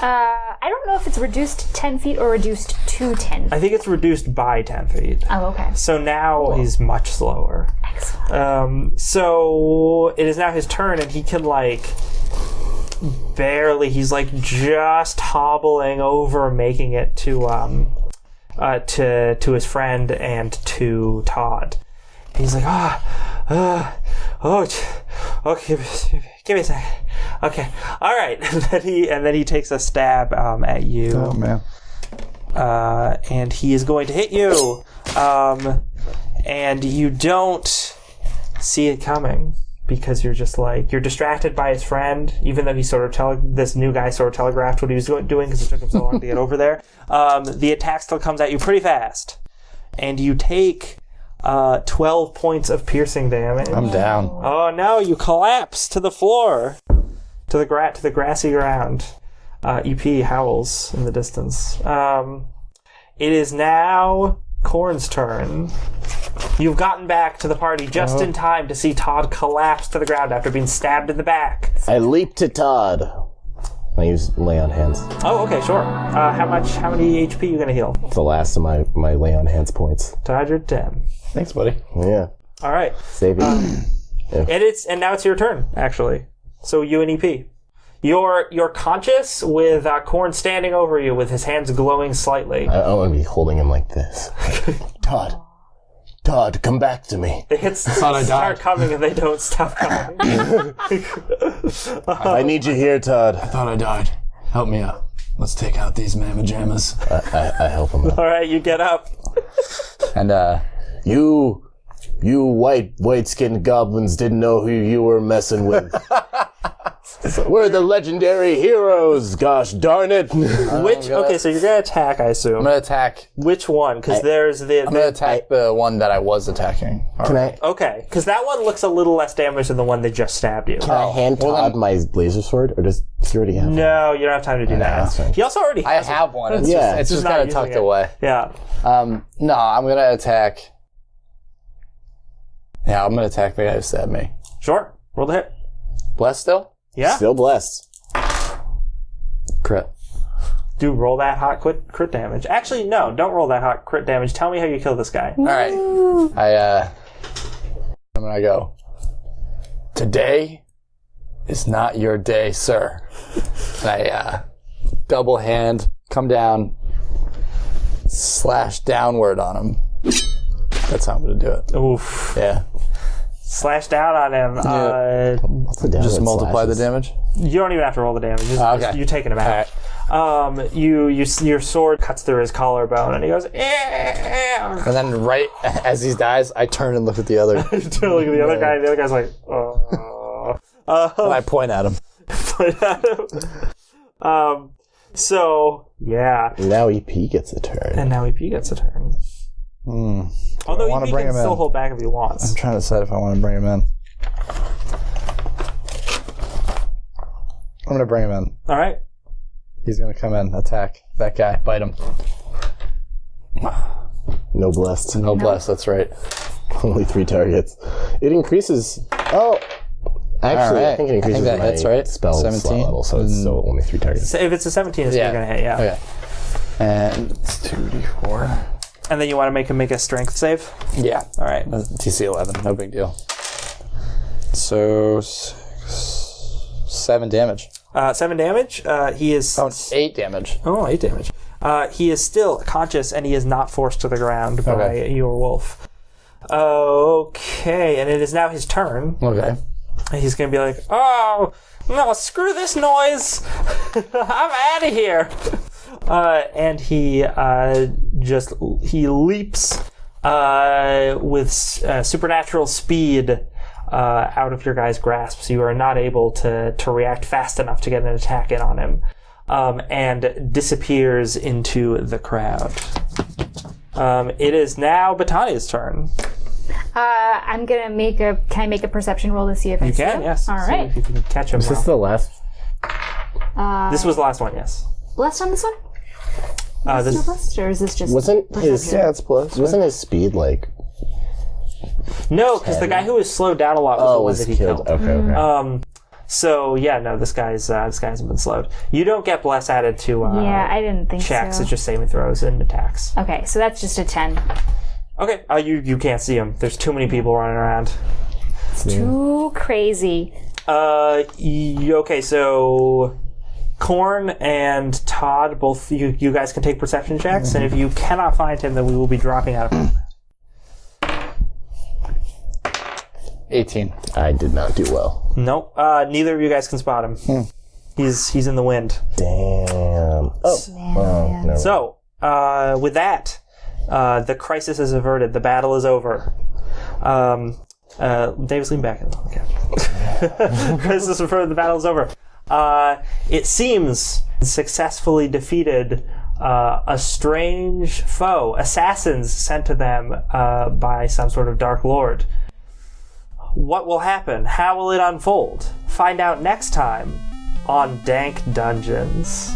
I don't know if it's reduced 10 feet or reduced to 10 feet. I think it's reduced by 10 feet. Oh, okay. So now he's much slower. Excellent. So it is now his turn, and he can, barely, he's, just hobbling over, making it to his friend and to Todd. He's like, okay, give me a second. Okay, all right. And then he takes a stab at you. Oh, man. And he is going to hit you. And you don't see it coming. because you're just like, you're distracted by his friend, even though he sort of this new guy sort of telegraphed what he was doing because it took him so long to get over there. The attack still comes at you pretty fast. And you take 12 points of piercing damage. I'm down. Oh no, you collapse to the floor. To the grassy ground. EP howls in the distance. It is now Quorne's turn. You've gotten back to the party just in time to see Todd collapse to the ground after being stabbed in the back. I leap to Todd. I use lay on hands. Oh, okay, sure. How many HP you gonna heal? It's the last of my lay on hands points. Todd, you're 10. Thanks, buddy. Yeah. All right. Save it. And now it's your turn, actually. So you and EP. You're conscious with Quorne standing over you with his hands glowing slightly. I want to be holding him like this. Todd, come back to me. The hits start coming and they don't stop coming. I need you here, Todd. I thought I died. Help me out. Let's take out these mamma jammas. I help him out. All right, you get up. And you white-skinned goblins didn't know who you were messing with. We're the legendary heroes, gosh darn it. Okay, so you're going to attack, I assume. I'm gonna attack. Which one? Because there's the... I'm gonna attack the one that I was attacking. Can I Okay, because that one looks a little less damage than the one that just stabbed you. can I hand Todd my laser sword, or does he already have one? No, you don't have time to do that. that's fine. He also already I has have one. It's Yeah. just not kind of using tucked it. away. Yeah. No, I'm gonna attack. Yeah, I'm gonna attack the guy who stabbed me. Sure. Roll the hit. Blessed still? Yeah. Still blessed. Crit. Do roll that hot crit damage. Actually, no, don't roll that hot crit damage. Tell me how you kill this guy. All right. I'm gonna go. Today is not your day, sir. And I double hand, come down, slash downward on him. That's how I'm gonna do it. Oof. Yeah. Slash down on him. Yeah. What's the Just downward multiply the slashes? damage. You don't even have to roll the damage. Okay. You're taking him out. Your sword cuts through his collarbone, and he goes. And then right as he dies, I turn and look at the other. To look at the other guy. The other guy's like, And I point at him. So yeah. Now EP gets a turn. And now EP gets a turn. Although EP can still hold back if he wants. I'm trying to decide if I want to bring him in. I'm going to bring him in. All right. He's going to come in, attack that guy, bite him. No blessed. No bless, that's right. Only 3 targets. It increases. Oh, actually, Right. I think it increases that my hits, right? spell slot 17? level, so it's still only 3 targets. So if it's a 17, it's still going to hit. Yeah. Okay. And it's 2d4. And then you want to make him make a strength save. Yeah. All right. DC 11, no big deal. So 7 damage. 7 damage. He is. 8 damage. Oh, 8 damage. He is still conscious, and he is not forced to the ground by your wolf. Okay, and it is now his turn. Okay. And he's going to be like, "Oh no, screw this noise! I'm out of here!" And he leaps with supernatural speed out of your guys' grasp, so you are not able to react fast enough to get an attack in on him, and disappears into the crowd. It is now Bettania's turn. I'm gonna can I make a perception roll to see if I see Can, him? yes. All See right. if you can catch him. Is this the last? This was the last one, yes. Blessed on this one? This, No blessed, or is this just Wasn't his perception? it's plus. wasn't his speed like? no, because the guy who was slowed down a lot was the one was that he killed. killed. Okay. So yeah, no, this guy hasn't been slowed. You don't get bless added to Yeah, I didn't think checks. so. It's just saving throws and attacks. Okay, so that's just a 10. Okay, you can't see him. There's too many people running around. Too crazy. Okay, so Quorne and Todd, both you guys can take perception checks, and if you cannot find him, then we will be dropping out of combat. 18. I did not do well. Nope. Neither of you guys can spot him. He's in the wind. Damn. Oh, no. So, with that, the crisis is averted. The battle is over. Davis, lean back. Okay. Chris is before the battle's over. It seems successfully defeated a strange foe, assassins sent to them by some sort of dark lord. What will happen? How will it unfold? Find out next time on Dank Dungeons.